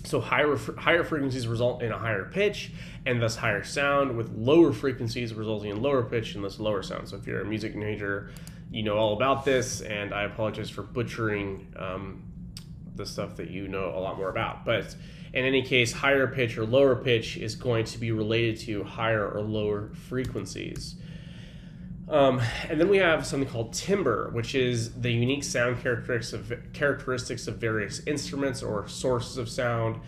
So higher frequencies result in a higher pitch and thus higher sound, with lower frequencies resulting in lower pitch and thus lower sound. So if you're a music major, you know all about this, and I apologize for butchering the stuff that you know a lot more about. But in any case, higher pitch or lower pitch is going to be related to higher or lower frequencies. And then we have something called timbre, which is the unique sound characteristics of various instruments or sources of sound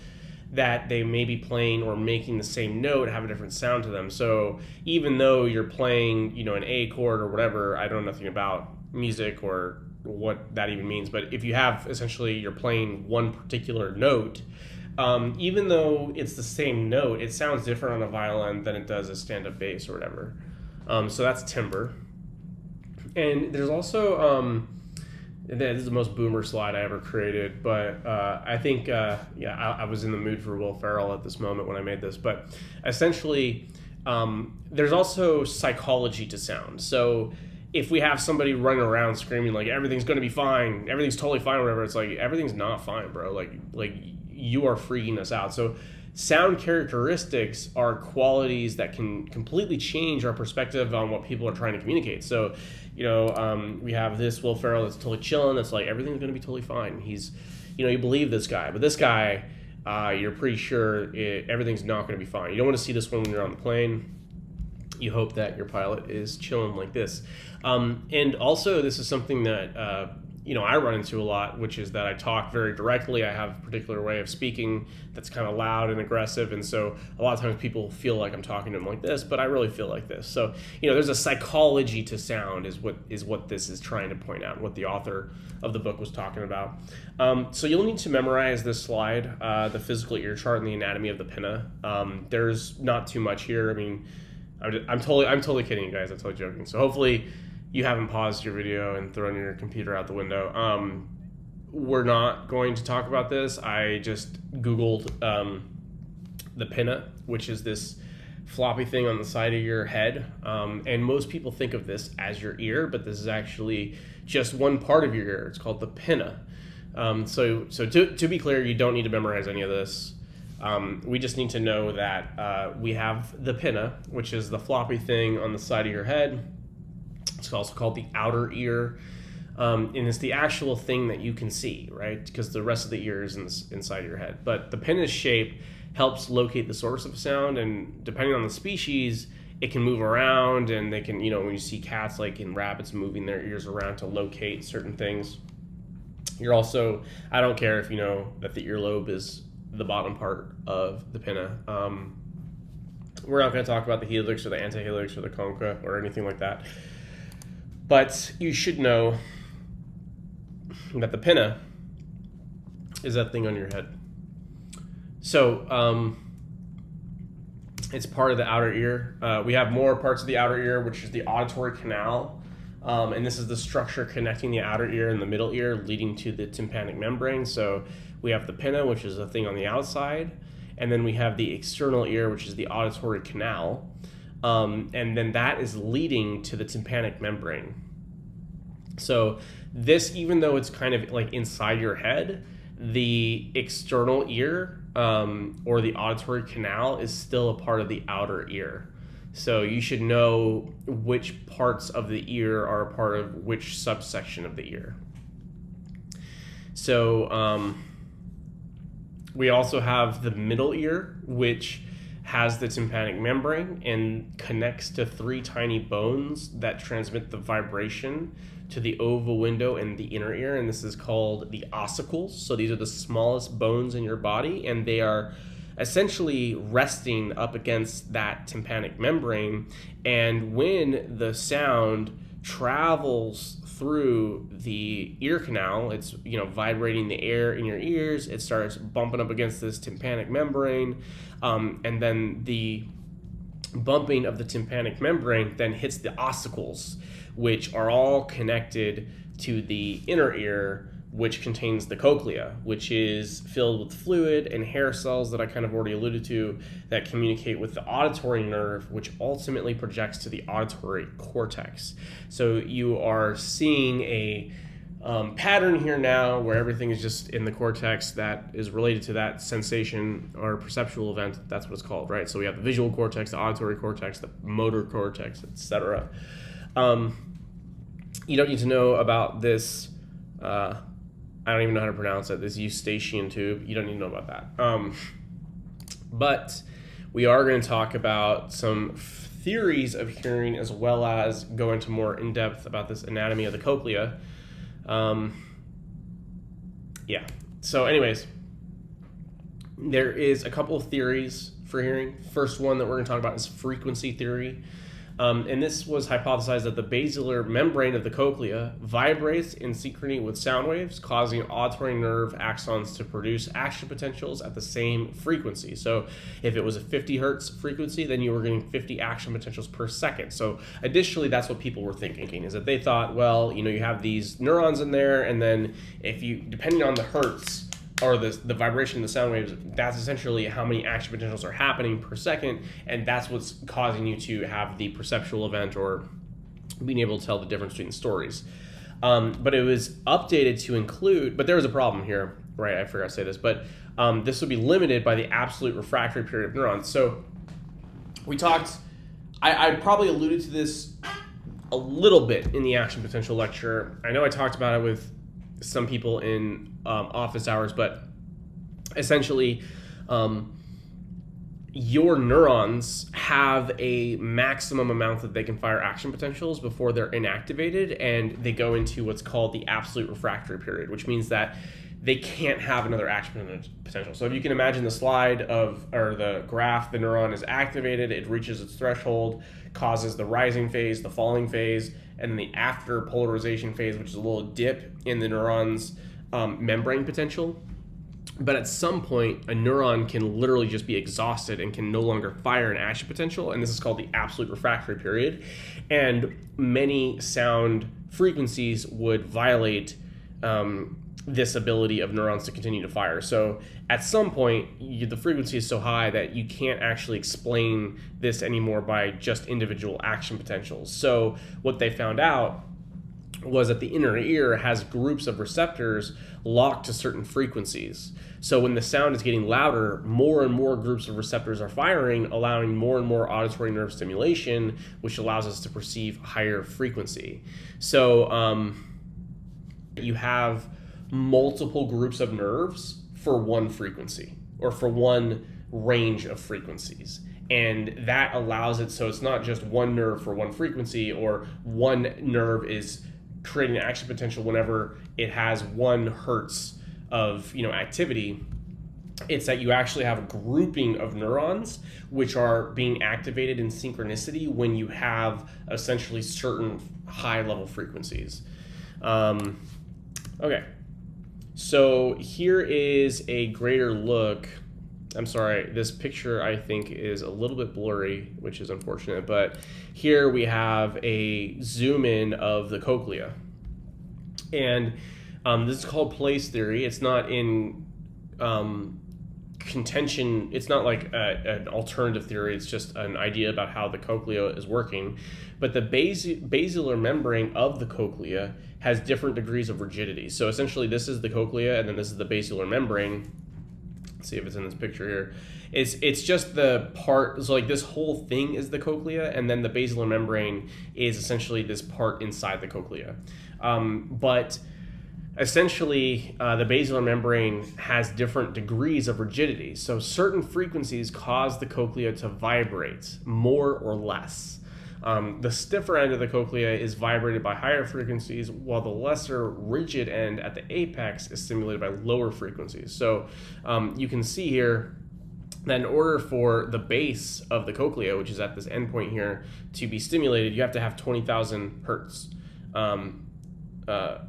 that they may be playing or making the same note have a different sound to them. So even though you're playing, an A chord or whatever, I don't know nothing about music or what that even means, but if you have essentially you're playing one particular note, even though it's the same note, it sounds different on a violin than it does a stand-up bass or whatever. So that's timbre. And there's also, this is the most boomer slide I ever created, but I think, I was in the mood for Will Ferrell at this moment when I made this. But essentially, there's also psychology to sound. So if we have somebody running around screaming like everything's going to be fine, everything's totally fine, or whatever, it's like everything's not fine, bro. Like you are freaking us out. So sound characteristics are qualities that can completely change our perspective on what people are trying to communicate. So, we have this Will Ferrell that's totally chilling. That's like everything's going to be totally fine. He's, you believe this guy, but this guy, you're pretty sure everything's not going to be fine. You don't want to see this one when you're on the plane. You hope that your pilot is chilling like this. And also, this is something that I run into a lot, which is that I talk very directly. I have a particular way of speaking that's kind of loud and aggressive, and so a lot of times people feel like I'm talking to them like this, but I really feel like this. So there's a psychology to sound is what this is trying to point out, what the author of the book was talking about. So you'll need to memorize this slide, the physical ear chart and the anatomy of the pinna. There's not too much here. I mean, I'm totally kidding you guys. I'm totally joking. So hopefully you haven't paused your video and thrown your computer out the window. We're not going to talk about this. I just Googled the pinna, which is this floppy thing on the side of your head. And most people think of this as your ear, but this is actually just one part of your ear. It's called the pinna. So to be clear, you don't need to memorize any of this. We just need to know that we have the pinna, which is the floppy thing on the side of your head. It's also called the outer ear, and it's the actual thing that you can see, right? Because the rest of the ear is inside your head. But the pinna's shape helps locate the source of sound, and depending on the species, it can move around, and they can, when you see cats, like in rabbits, moving their ears around to locate certain things. You're also, I don't care if you know that the earlobe is the bottom part of the pinna. We're not going to talk about the helix or the antihelix or the concha or anything like that. But you should know that the pinna is that thing on your head. So it's part of the outer ear. We have more parts of the outer ear, which is the auditory canal. And this is the structure connecting the outer ear and the middle ear, leading to the tympanic membrane. So we have the pinna, which is a thing on the outside. And then we have the external ear, which is the auditory canal. And then that is leading to the tympanic membrane. So this, even though it's kind of like inside your head, the external ear or the auditory canal is still a part of the outer ear. So you should know which parts of the ear are a part of which subsection of the ear. So we also have the middle ear, which has the tympanic membrane and connects to 3 tiny bones that transmit the vibration to the oval window and the inner ear, and this is called the ossicles. So these are the smallest bones in your body, and they are essentially resting up against that tympanic membrane. And when the sound travels through the ear canal, it's vibrating the air in your ears, it starts bumping up against this tympanic membrane, and then the bumping of the tympanic membrane then hits the ossicles, which are all connected to the inner ear, which contains the cochlea, which is filled with fluid and hair cells that I kind of already alluded to that communicate with the auditory nerve, which ultimately projects to the auditory cortex. So you are seeing a pattern here now where everything is just in the cortex that is related to that sensation or perceptual event. That's what it's called, right? So we have the visual cortex, the auditory cortex, the motor cortex, etc. You don't need to know about this, I don't even know how to pronounce it, this eustachian tube. You don't need to know about that. But we are going to talk about some theories of hearing as well as go into more in depth about this anatomy of the cochlea. Yeah. So, anyways, there is a couple of theories for hearing. First one that we're going to talk about is frequency theory. And this was hypothesized that the basilar membrane of the cochlea vibrates in synchrony with sound waves, causing auditory nerve axons to produce action potentials at the same frequency. So if it was a 50 hertz frequency, then you were getting 50 action potentials per second. So additionally, that's what people were thinking, is that they thought, well, you have these neurons in there, and then if you, depending on the hertz, or the vibration of the sound waves, that's essentially how many action potentials are happening per second, and that's what's causing you to have the perceptual event or being able to tell the difference between the stories. But it was updated to include, but there was a problem here, right? I forgot to say this, but this would be limited by the absolute refractory period of neurons. So we talked, I probably alluded to this a little bit in the action potential lecture. I know I talked about it with some people in office hours, but essentially your neurons have a maximum amount that they can fire action potentials before they're inactivated, and they go into what's called the absolute refractory period, which means that they can't have another action potential. So if you can imagine the slide or the graph, the neuron is activated, it reaches its threshold, causes the rising phase, the falling phase, and then the after polarization phase, which is a little dip in the neuron's membrane potential. But at some point, a neuron can literally just be exhausted and can no longer fire an action potential, and this is called the absolute refractory period. And many sound frequencies would violate this ability of neurons to continue to fire. So at some point, the frequency is so high that you can't actually explain this anymore by just individual action potentials. So what they found out was that the inner ear has groups of receptors locked to certain frequencies. So when the sound is getting louder, more and more groups of receptors are firing, allowing more and more auditory nerve stimulation, which allows us to perceive higher frequency. So you have multiple groups of nerves for one frequency or for one range of frequencies. And that allows it so it's not just one nerve for one frequency, or one nerve is creating an action potential whenever it has 1 hertz of activity. It's that you actually have a grouping of neurons which are being activated in synchronicity when you have essentially certain high level frequencies. Okay. So here is a greater look. I'm sorry, this picture I think is a little bit blurry, which is unfortunate, but here we have a zoom in of the cochlea. And this is called place theory. It's not in contention. It's not like an alternative theory. It's just an idea about how the cochlea is working. But the basilar membrane of the cochlea has different degrees of rigidity. So essentially this is the cochlea, and then this is the basilar membrane. Let's see if it's in this picture here. It's just the part, so like this whole thing is the cochlea, and then the basilar membrane is essentially this part inside the cochlea. But essentially, the basilar membrane has different degrees of rigidity. So certain frequencies cause the cochlea to vibrate more or less. The stiffer end of the cochlea is vibrated by higher frequencies, while the lesser rigid end at the apex is stimulated by lower frequencies. So you can see here that in order for the base of the cochlea, which is at this endpoint here, to be stimulated, you have to have 20,000 hertz, a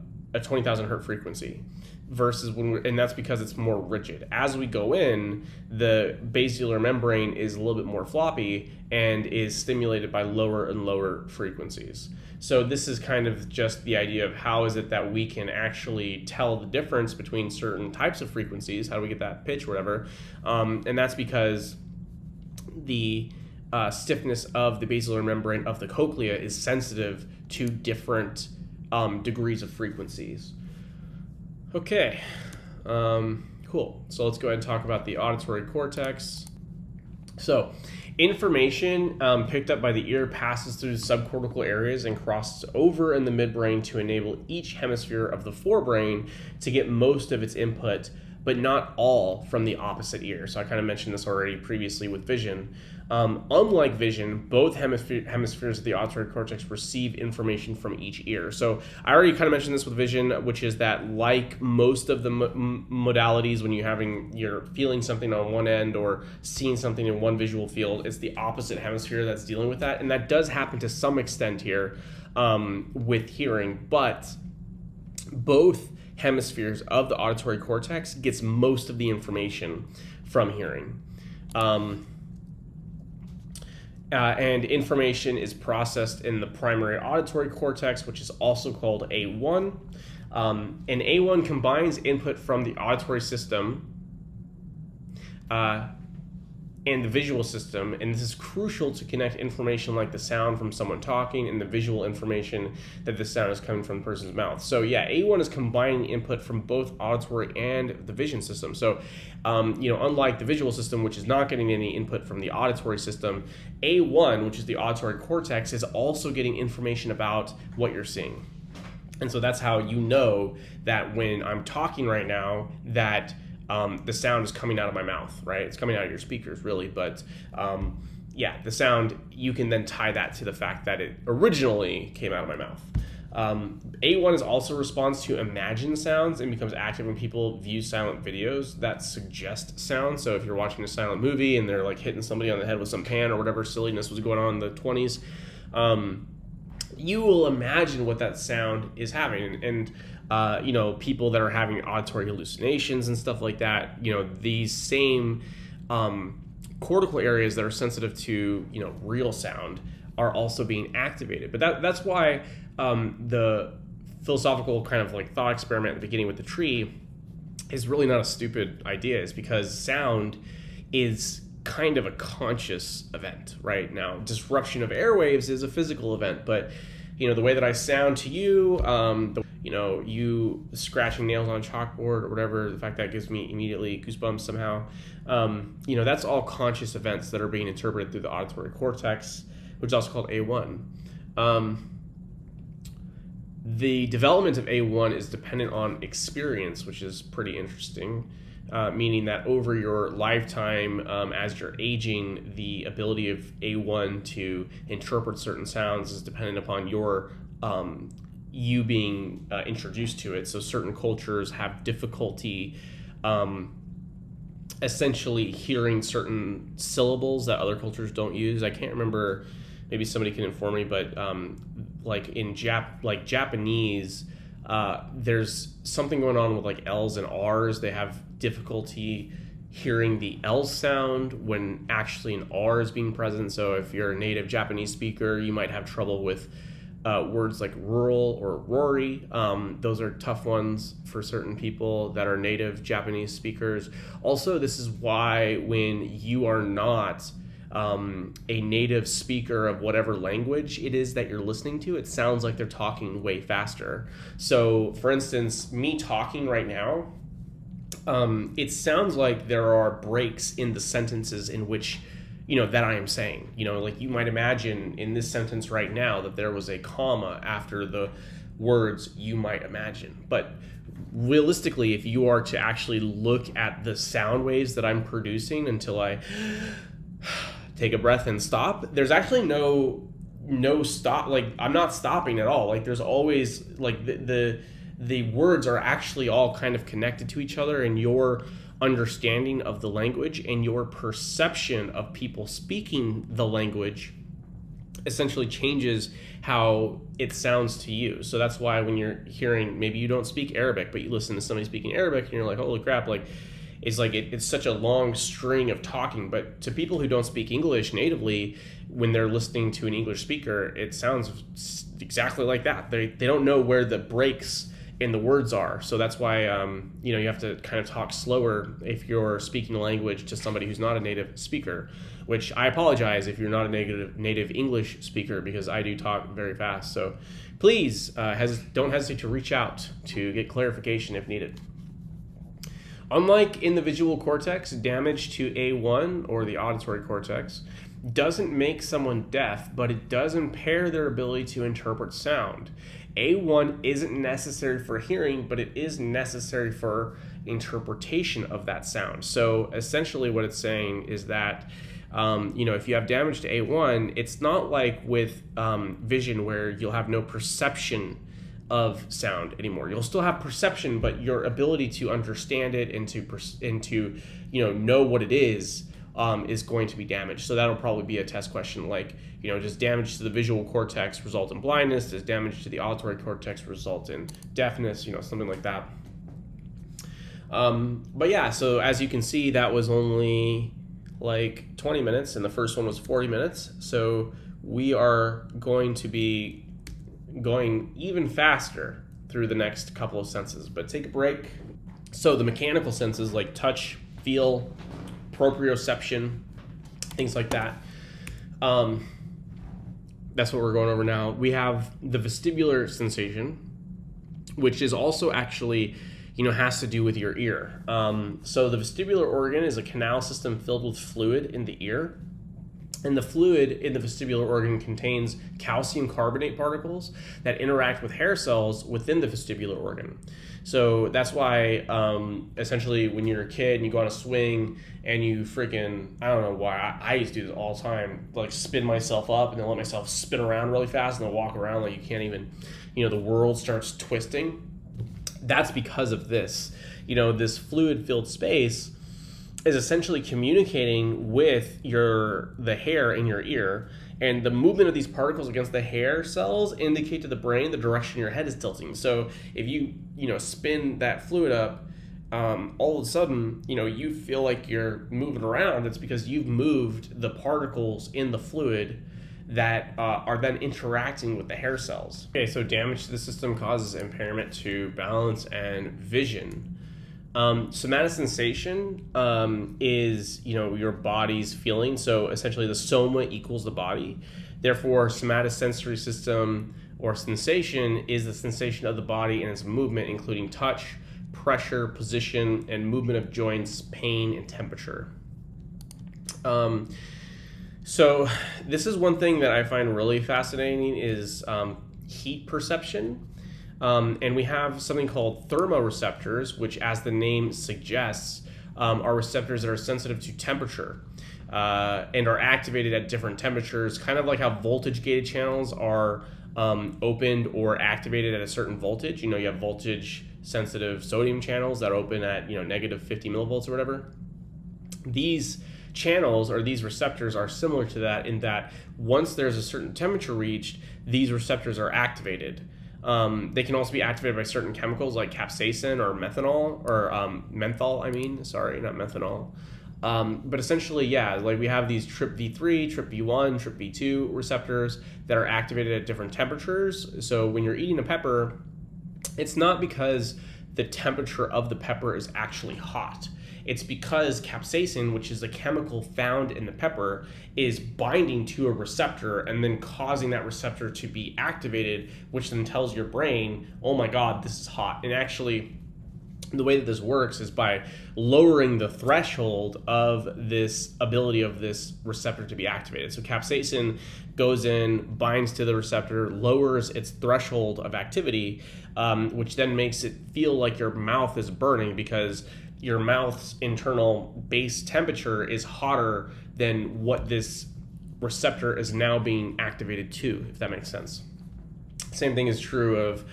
20,000 hertz frequency. Versus and that's because it's more rigid. As we go in, the basilar membrane is a little bit more floppy and is stimulated by lower and lower frequencies. So this is kind of just the idea of how is it that we can actually tell the difference between certain types of frequencies. How do we get that pitch or whatever? And that's because the stiffness of the basilar membrane of the cochlea is sensitive to different degrees of frequencies. Okay, cool. So let's go ahead and talk about the auditory cortex. So Information picked up by the ear passes through subcortical areas and crosses over in the midbrain to enable each hemisphere of the forebrain to get most of its input, but not all, from the opposite ear. So I kind of mentioned this already previously with vision. Unlike vision, both hemispheres of the auditory cortex receive information from each ear. So I already kind of mentioned this with vision, which is that like most of the modalities, when you're feeling something on one end or seeing something in one visual field, it's the opposite hemisphere that's dealing with that. And that does happen to some extent here with hearing, but both hemispheres of the auditory cortex gets most of the information from hearing. And information is processed in the primary auditory cortex, which is also called A1. And A1 combines input from the auditory system and the visual system, and this is crucial to connect information like the sound from someone talking and the visual information that the sound is coming from the person's mouth. So yeah, A1 is combining input from both auditory and the vision system. So unlike the visual system, which is not getting any input from the auditory system, A1, which is the auditory cortex, is also getting information about what you're seeing. And so that's how you know that when I'm talking right now that the sound is coming out of my mouth, right? It's coming out of your speakers, really. But the sound, you can then tie that to the fact that it originally came out of my mouth. A1 is also responds to imagined sounds and becomes active when people view silent videos that suggest sound. So if you're watching a silent movie and they're like hitting somebody on the head with some pan or whatever silliness was going on in the 20s, you will imagine what that sound is having. And people that are having auditory hallucinations and stuff like that, these same cortical areas that are sensitive to, real sound are also being activated. But that's why the philosophical kind of like thought experiment at the beginning with the tree is really not a stupid idea. Is because sound is kind of a conscious event right now. Disruption of airwaves is a physical event, but the way that I sound to you, you scratching nails on a chalkboard or whatever, the fact that gives me immediately goosebumps somehow, that's all conscious events that are being interpreted through the auditory cortex, which is also called A1. The development of A1 is dependent on experience, which is pretty interesting. Meaning that over your lifetime, as you're aging, the ability of A1 to interpret certain sounds is dependent upon you being introduced to it. So certain cultures have difficulty essentially hearing certain syllables that other cultures don't use. I can't remember, maybe somebody can inform me, but like in Japanese, there's something going on with like L's and R's. They have difficulty hearing the L sound when actually an R is being present. So if you're a native Japanese speaker, you might have trouble with words like rural or rory. Those are tough ones for certain people that are native Japanese speakers. Also, this is why when you are not a native speaker of whatever language it is that you're listening to, it sounds like they're talking way faster. So for instance, me talking right now, it sounds like there are breaks in the sentences in which, that I am saying. Like you might imagine in this sentence right now that there was a comma after the words you might imagine. But realistically, if you are to actually look at the sound waves that I'm producing until I take a breath and stop, there's actually no stop. Like I'm not stopping at all. Like there's always like the words are actually all kind of connected to each other, and your understanding of the language and your perception of people speaking the language essentially changes how it sounds to you. So that's why when you're hearing, maybe you don't speak Arabic, but you listen to somebody speaking Arabic and you're like, holy crap, like it's such a long string of talking. But to people who don't speak English natively, when they're listening to an English speaker, it sounds exactly like that. They don't know where the breaks in the words are. So that's why you have to kind of talk slower if you're speaking a language to somebody who's not a native speaker, which I apologize if you're not a native English speaker, because I do talk very fast. So please don't hesitate to reach out to get clarification if needed. Unlike in the visual cortex, damage to A1 or the auditory cortex doesn't make someone deaf, but it does impair their ability to interpret sound. A1 isn't necessary for hearing, but it is necessary for interpretation of that sound. So essentially what it's saying is that if you have damage to A1, it's not like with vision where you'll have no perception of sound anymore. You'll still have perception, but your ability to understand it and to know what it is going to be damaged. So that'll probably be a test question like, does damage to the visual cortex result in blindness? Does damage to the auditory cortex result in deafness? Something like that. But yeah, so as you can see, that was only like 20 minutes and the first one was 40 minutes. So we are going to be going even faster through the next couple of senses, but take a break. So the mechanical senses like touch, feel, proprioception, things like that. That's what we're going over now. We have the vestibular sensation, which is also actually, has to do with your ear. So the vestibular organ is a canal system filled with fluid in the ear. And the fluid in the vestibular organ contains calcium carbonate particles that interact with hair cells within the vestibular organ. So that's why, essentially, when you're a kid and you go on a swing and you freaking, I don't know why, I used to do this all the time, like spin myself up and then let myself spin around really fast and then walk around like you can't even, the world starts twisting. That's because of this. This fluid-filled space is essentially communicating with the hair in your ear, and the movement of these particles against the hair cells indicate to the brain the direction your head is tilting. So if you spin that fluid up, all of a sudden you feel like you're moving around. It's because you've moved the particles in the fluid that are then interacting with the hair cells. Okay, so damage to the system causes impairment to balance and vision. Somatosensation is, your body's feeling. So essentially the soma equals the body. Therefore, somatosensory system or sensation is the sensation of the body and its movement, including touch, pressure, position, and movement of joints, pain, and temperature. So this is one thing that I find really fascinating is heat perception. And we have something called thermoreceptors, which, as the name suggests, are receptors that are sensitive to temperature and are activated at different temperatures, kind of like how voltage-gated channels are opened or activated at a certain voltage. You have voltage-sensitive sodium channels that open at negative 50 millivolts or whatever. These channels or these receptors are similar to that in that once there's a certain temperature reached, these receptors are activated. They can also be activated by certain chemicals like capsaicin or methanol or menthol. Sorry, not methanol. But essentially, yeah, like we have these TRPV3, TRPV1, TRPV2 receptors that are activated at different temperatures. So when you're eating a pepper, it's not because the temperature of the pepper is actually hot. It's because capsaicin, which is a chemical found in the pepper, is binding to a receptor and then causing that receptor to be activated, which then tells your brain, oh my God, this is hot. And actually, the way that this works is by lowering the threshold of this ability of this receptor to be activated. So capsaicin goes in, binds to the receptor, lowers its threshold of activity, which then makes it feel like your mouth is burning because your mouth's internal base temperature is hotter than what this receptor is now being activated to, if that makes sense. Same thing is true of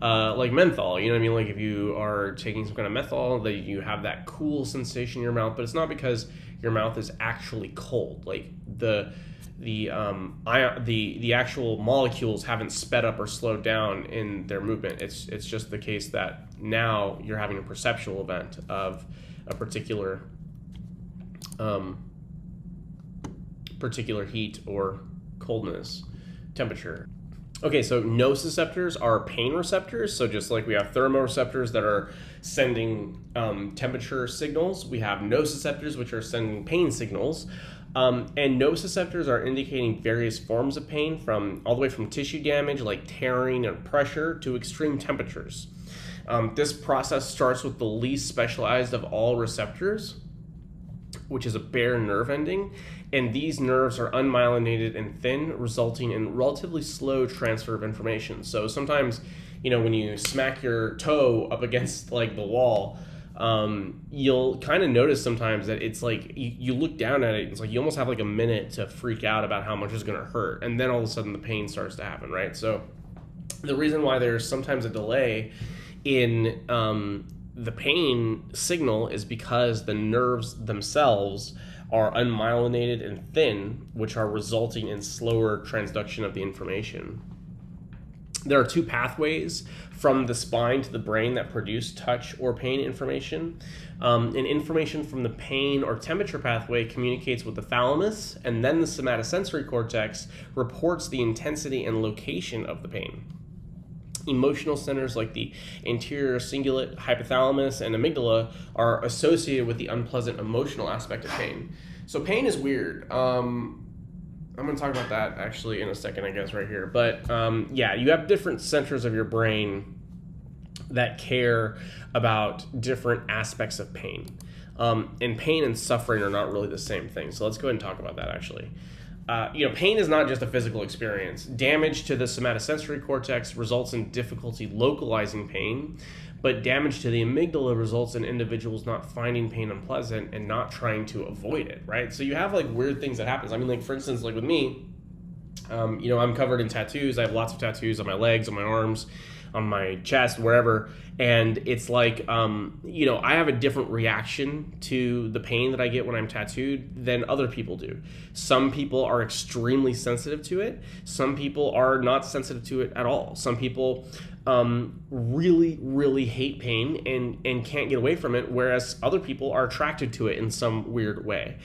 like menthol, Like if you are taking some kind of menthol, that you have that cool sensation in your mouth, but it's not because your mouth is actually cold. Like the actual molecules haven't sped up or slowed down in their movement. It's just the case that now you're having a perceptual event of a particular heat or coldness, temperature. Okay, so nociceptors are pain receptors. So just like we have thermoreceptors that are sending temperature signals, we have nociceptors which are sending pain signals. And nociceptors are indicating various forms of pain all the way from tissue damage like tearing and pressure to extreme temperatures. This process starts with the least specialized of all receptors, which is a bare nerve ending, and these nerves are unmyelinated and thin, resulting in relatively slow transfer of information. So sometimes, when you smack your toe up against like the wall, you'll kind of notice sometimes that it's like you look down at it, it's like you almost have like a minute to freak out about how much it's going to hurt, and then all of a sudden the pain starts to happen, right? So the reason why there's sometimes a delay in the pain signal is because the nerves themselves are unmyelinated and thin, which are resulting in slower transduction of the information. There are two pathways from the spine to the brain that produce touch or pain information. And information from the pain or temperature pathway communicates with the thalamus, and then the somatosensory cortex reports the intensity and location of the pain. Emotional centers like the anterior cingulate, hypothalamus, and amygdala are associated with the unpleasant emotional aspect of pain. So pain is weird. I'm going to talk about that actually in a second, I guess, right here. But you have different centers of your brain that care about different aspects of pain. And pain and suffering are not really the same thing. So let's go ahead and talk about that actually. Pain is not just a physical experience. Damage to the somatosensory cortex results in difficulty localizing pain, but damage to the amygdala results in individuals not finding pain unpleasant and not trying to avoid it, right? So you have like weird things that happen. I mean, like for instance, like with me, I'm covered in tattoos. I have lots of tattoos on my legs, on my arms, on my chest, wherever. And it's like, I have a different reaction to the pain that I get when I'm tattooed than other people do. Some people are extremely sensitive to it. Some people are not sensitive to it at all. Some people really, really hate pain and can't get away from it, whereas other people are attracted to it in some weird way.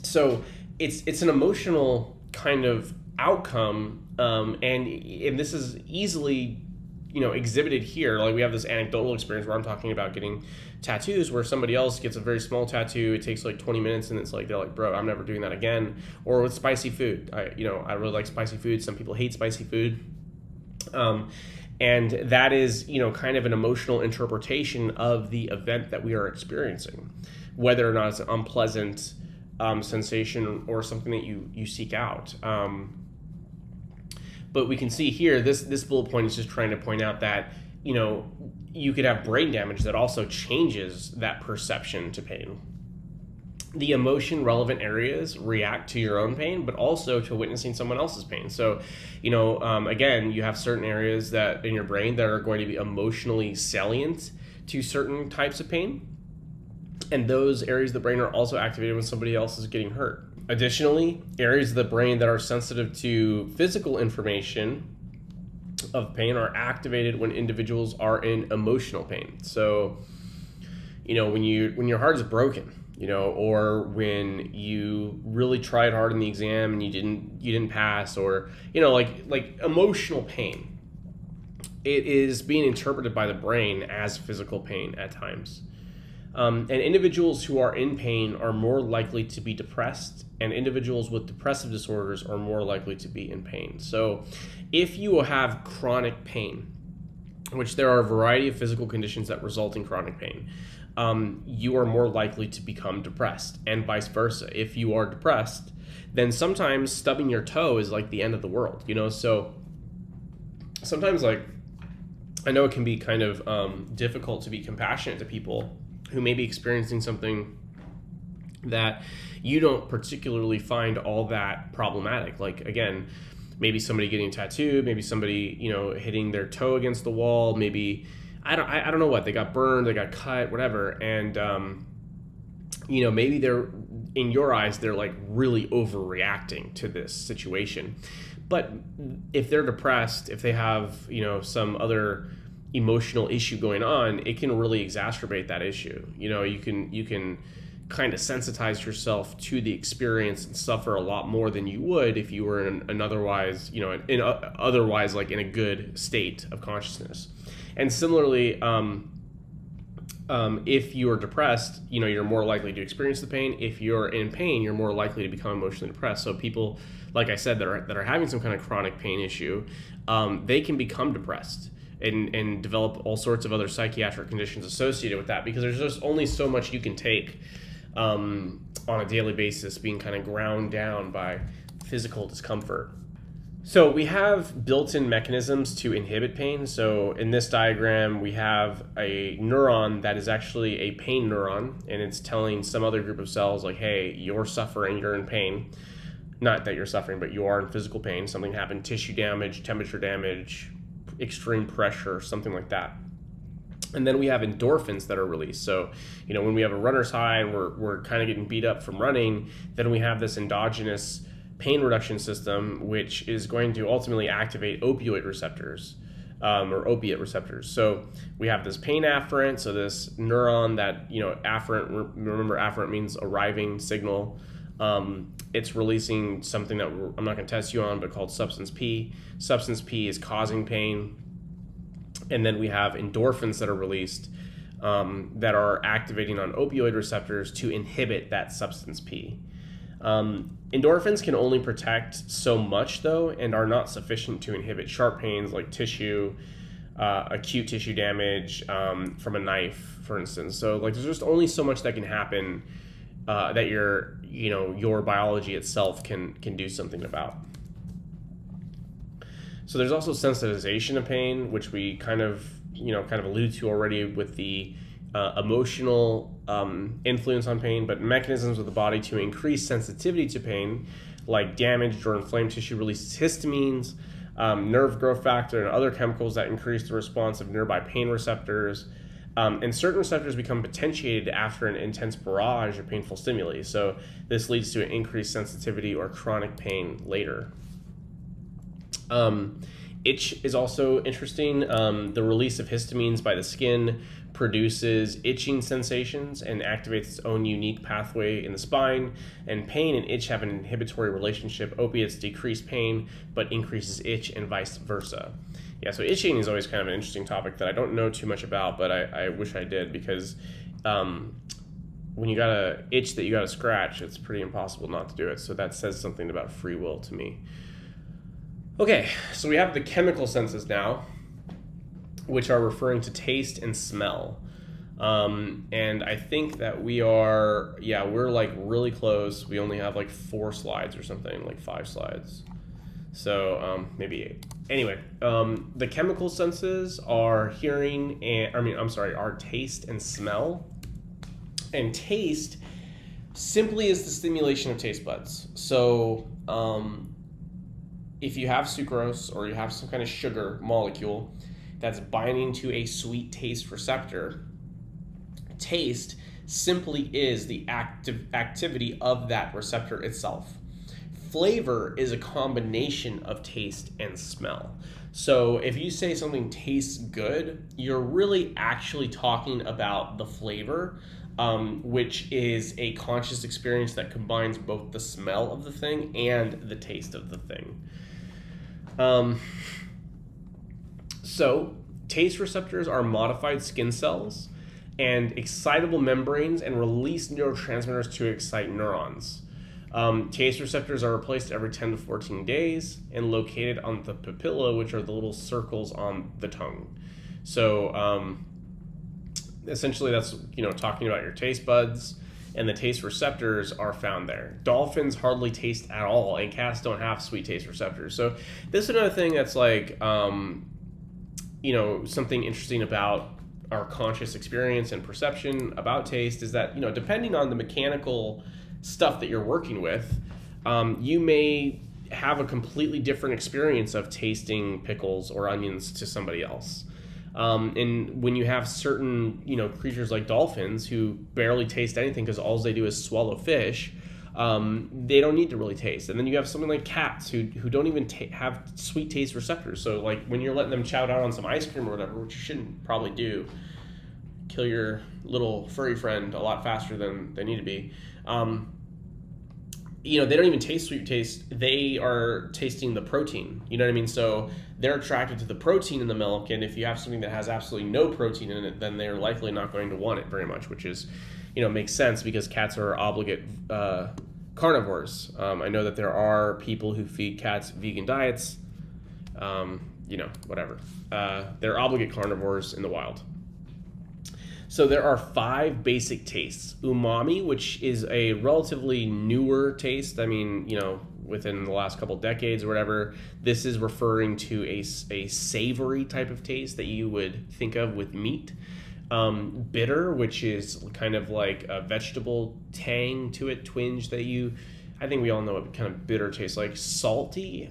So it's an emotional kind of outcome, and this is easily exhibited here. Like we have this anecdotal experience where I'm talking about getting tattoos where somebody else gets a very small tattoo. It takes like 20 minutes and it's like, they're like, bro, I'm never doing that again. Or with spicy food, I really like spicy food. Some people hate spicy food. And that is, kind of an emotional interpretation of the event that we are experiencing, whether or not it's an unpleasant sensation or something that you seek out. But we can see here, this bullet point is just trying to point out that, you could have brain damage that also changes that perception to pain. The emotion relevant areas react to your own pain, but also to witnessing someone else's pain. So, again, you have certain areas that in your brain that are going to be emotionally salient to certain types of pain. And those areas of the brain are also activated when somebody else is getting hurt. Additionally, areas of the brain that are sensitive to physical information of pain are activated when individuals are in emotional pain. So, when your heart is broken, or when you really tried hard in the exam and you didn't pass, or like emotional pain, it is being interpreted by the brain as physical pain at times. And individuals who are in pain are more likely to be depressed, and individuals with depressive disorders are more likely to be in pain. So if you have chronic pain, which there are a variety of physical conditions that result in chronic pain, you are more likely to become depressed, and vice versa. If you are depressed, then sometimes stubbing your toe is like the end of the world, So sometimes, like, I know it can be kind of difficult to be compassionate to people who may be experiencing something that you don't particularly find all that problematic. Like, again, maybe somebody getting tattooed, maybe somebody, hitting their toe against the wall, maybe, I don't know what, they got burned, they got cut, whatever. And, maybe they're, in your eyes, they're like really overreacting to this situation. But if they're depressed, if they have, some other emotional issue going on, it can really exacerbate that issue. You can kind of sensitize yourself to the experience and suffer a lot more than you would if you were in an otherwise, otherwise like in a good state of consciousness. And similarly, if you are depressed, you're more likely to experience the pain. If you're in pain, you're more likely to become emotionally depressed. So people, like I said, that are having some kind of chronic pain issue, they can become depressed and develop all sorts of other psychiatric conditions associated with that, because there's just only so much you can take on a daily basis, being kind of ground down by physical discomfort. So we have built-in mechanisms to inhibit pain. So in this diagram, we have a neuron that is actually a pain neuron, and it's telling some other group of cells like, hey, you're suffering, you're in pain. Not that you're suffering, but you are in physical pain. Something happened, tissue damage, temperature damage, extreme pressure, something like that. And then we have endorphins that are released. So, when we have a runner's high and we're kind of getting beat up from running, then we have this endogenous pain reduction system, which is going to ultimately activate opioid receptors, or opiate receptors. So we have this pain afferent, so this neuron that, afferent, remember afferent means arriving signal. It's releasing something that I'm not going to test you on, but called substance P. Substance P is causing pain. And then we have endorphins that are released that are activating on opioid receptors to inhibit that substance P. Endorphins can only protect so much, though, and are not sufficient to inhibit sharp pains like acute tissue damage from a knife, for instance. So, there's just only so much that can happen that your biology itself can do something about. So there's also sensitization of pain, which we kind of alluded to already with the emotional influence on pain, but mechanisms of the body to increase sensitivity to pain, like damaged or inflamed tissue releases histamines, nerve growth factor, and other chemicals that increase the response of nearby pain receptors. And certain receptors become potentiated after an intense barrage of painful stimuli. So this leads to an increased sensitivity or chronic pain later. Itch is also interesting. The release of histamines by the skin produces itching sensations and activates its own unique pathway in the spine. And pain and itch have an inhibitory relationship. Opiates decrease pain, but increases itch, and vice versa. Yeah, so itching is always kind of an interesting topic that I don't know too much about, but I wish I did, because when you got a itch that you got to scratch, it's pretty impossible not to do it. So that says something about free will to me. Okay, so we have the chemical senses now, which are referring to taste and smell. And I think that we're really close. We only have 4 slides or something, 5 slides. So maybe 8. Anyway, the chemical senses are are taste and smell. And taste simply is the stimulation of taste buds. So if you have sucrose or you have some kind of sugar molecule that's binding to a sweet taste receptor, taste simply is the activity of that receptor itself. Flavor is a combination of taste and smell. So if you say something tastes good, you're really actually talking about the flavor, which is a conscious experience that combines both the smell of the thing and the taste of the thing. So taste receptors are modified skin cells and excitable membranes and release neurotransmitters to excite neurons. Taste receptors are replaced every 10 to 14 days and located on the papilla, which are the little circles on the tongue. So essentially that's, talking about your taste buds, and the taste receptors are found there. Dolphins hardly taste at all, and cats don't have sweet taste receptors. So this is another thing that's something interesting about our conscious experience and perception about taste is that, depending on the mechanical stuff that you're working with, you may have a completely different experience of tasting pickles or onions to somebody else. And when you have certain, creatures like dolphins who barely taste anything because all they do is swallow fish, they don't need to really taste. And then you have something like cats who don't even have sweet taste receptors. So when you're letting them chow down on some ice cream or whatever, which you shouldn't probably do, kill your little furry friend a lot faster than they need to be. They don't even taste sweet taste. They are tasting the protein. You know what I mean? So they're attracted to the protein in the milk. And if you have something that has absolutely no protein in it, then they're likely not going to want it very much, which is, makes sense because cats are obligate carnivores. I know that there are people who feed cats vegan diets. Whatever. They're obligate carnivores in the wild. So there are 5 basic tastes. Umami, which is a relatively newer taste. I mean, within the last couple decades or whatever, this is referring to a savory type of taste that you would think of with meat. Bitter, which is kind of like a vegetable tang to it, twinge I think we all know what kind of bitter tastes like. Salty,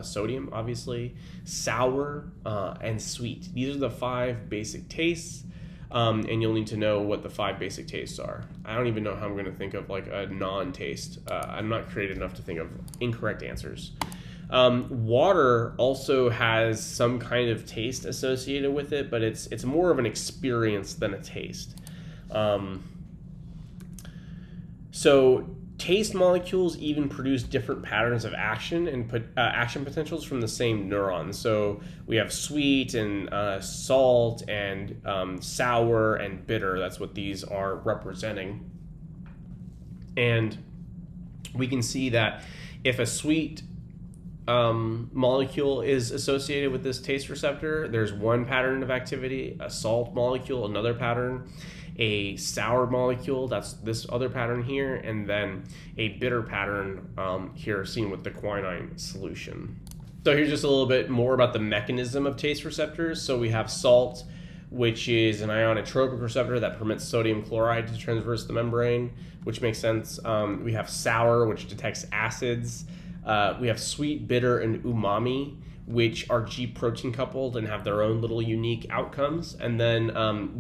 sodium, obviously, sour, and sweet. These are the 5 basic tastes. And you'll need to know what the 5 basic tastes are. I don't even know how I'm going to think of like a non-taste. I'm not creative enough to think of incorrect answers. Water also has some kind of taste associated with it, but it's more of an experience than a taste. So taste molecules even produce different patterns of action and action potentials from the same neuron. So we have sweet and salt and sour and bitter. That's what these are representing. And we can see that if a sweet molecule is associated with this taste receptor, there's one pattern of activity. A salt molecule, another pattern. A sour molecule, that's this other pattern here, and then a bitter pattern here seen with the quinine solution. So here's just a little bit more about the mechanism of taste receptors. So we have salt, which is an ionotropic receptor that permits sodium chloride to traverse the membrane, which makes sense. We have sour, which detects acids. We have sweet, bitter, and umami, which are G protein coupled and have their own little unique outcomes. And then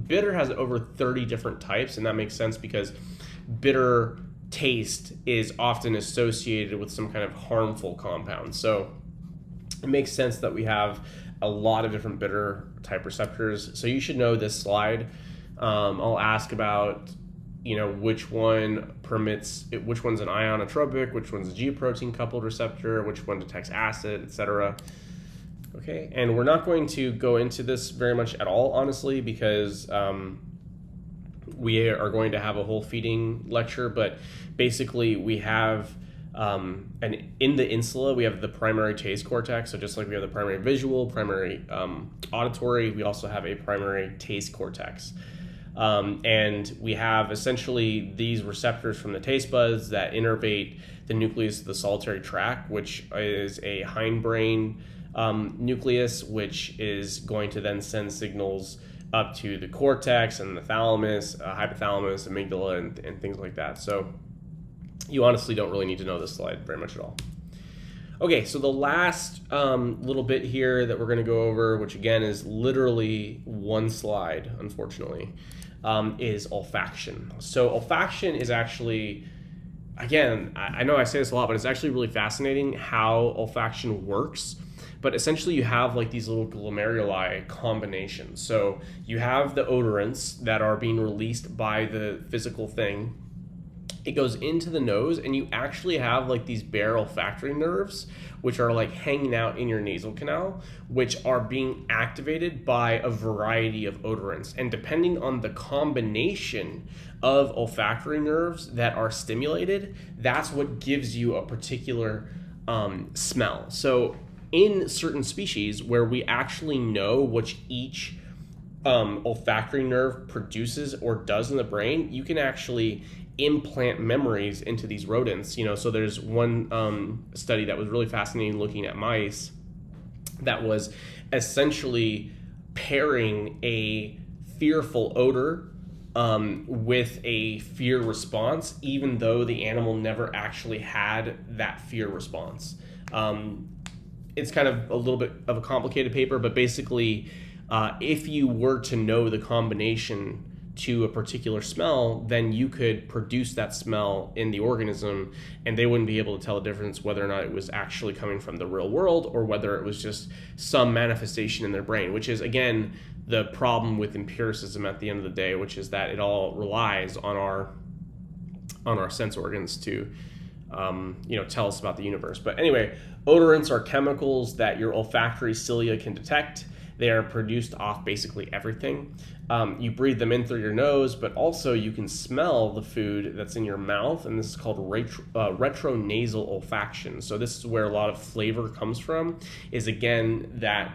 bitter has over 30 different types, and that makes sense because bitter taste is often associated with some kind of harmful compound. So it makes sense that we have a lot of different bitter type receptors. So you should know this slide. I'll ask about which one's an ionotropic, which one's a G protein coupled receptor, which one detects acid, etc. Okay, and we're not going to go into this very much at all, honestly, because we are going to have a whole feeding lecture, but basically we have, and in the insula, we have the primary taste cortex. So just like we have the primary visual, primary auditory, we also have a primary taste cortex. And we have essentially these receptors from the taste buds that innervate the nucleus of the solitary tract, which is a hindbrain nucleus, which is going to then send signals up to the cortex and the thalamus, hypothalamus, amygdala, and things like that. So you honestly don't really need to know this slide very much at all. Okay, so the last little bit here that we're going to go over, which again is literally one slide, unfortunately, is olfaction. So olfaction is actually, again, I know I say this a lot, but it's actually really fascinating how olfaction works. But essentially you have like these little glomeruli combinations. So you have the odorants that are being released by the physical thing. It goes into the nose, and you actually have like these bare olfactory nerves, which are like hanging out in your nasal canal, which are being activated by a variety of odorants. And depending on the combination of olfactory nerves that are stimulated, that's what gives you a particular smell. So in certain species where we actually know which each olfactory nerve produces or does in the brain, you can actually implant memories into these rodents. So there's one study that was really fascinating looking at mice that was essentially pairing a fearful odor with a fear response, even though the animal never actually had that fear response. It's kind of a little bit of a complicated paper, but basically, if you were to know the combination to a particular smell, then you could produce that smell in the organism, and they wouldn't be able to tell the difference whether or not it was actually coming from the real world or whether it was just some manifestation in their brain, which is, again, the problem with empiricism at the end of the day, which is that it all relies on our sense organs to tell us about the universe. But anyway, odorants are chemicals that your olfactory cilia can detect. They are produced off basically everything. You breathe them in through your nose, but also you can smell the food that's in your mouth, and this is called retronasal olfaction. So this is where a lot of flavor comes from, is again that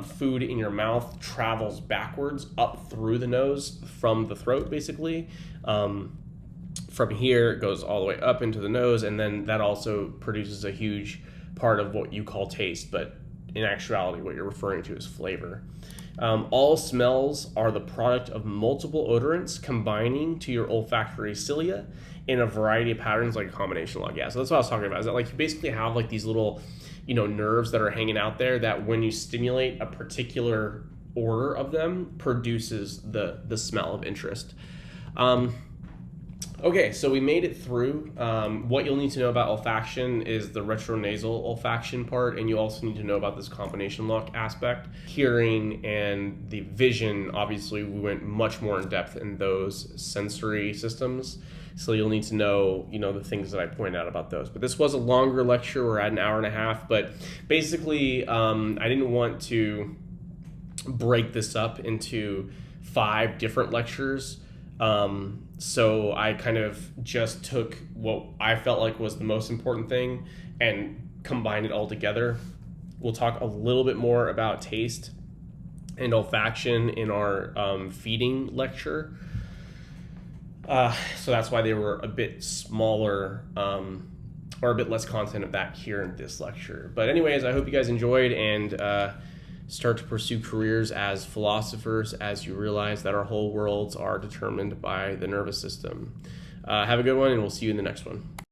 food in your mouth travels backwards up through the nose from the throat, basically. From here, it goes all the way up into the nose, and then that also produces a huge part of what you call taste, but in actuality, what you're referring to is flavor. All smells are the product of multiple odorants combining to your olfactory cilia in a variety of patterns, like a combination log. Yeah, so that's what I was talking about. Is that like you basically have like these little, nerves that are hanging out there that when you stimulate a particular order of them produces the smell of interest. Okay, so we made it through. What you'll need to know about olfaction is the retronasal olfaction part, and you also need to know about this combination lock aspect. Hearing and the vision, obviously, we went much more in depth in those sensory systems. So you'll need to know, the things that I pointed out about those. But this was a longer lecture. We're at an hour and a half. But basically, I didn't want to break this up into 5 different lectures. So I kind of just took what I felt like was the most important thing and combined it all together. We'll talk a little bit more about taste and olfaction in our feeding lecture. So that's why they were a bit smaller, or a bit less content of that here in this lecture. But anyways, I hope you guys enjoyed and start to pursue careers as philosophers as you realize that our whole worlds are determined by the nervous system. Have a good one, and we'll see you in the next one.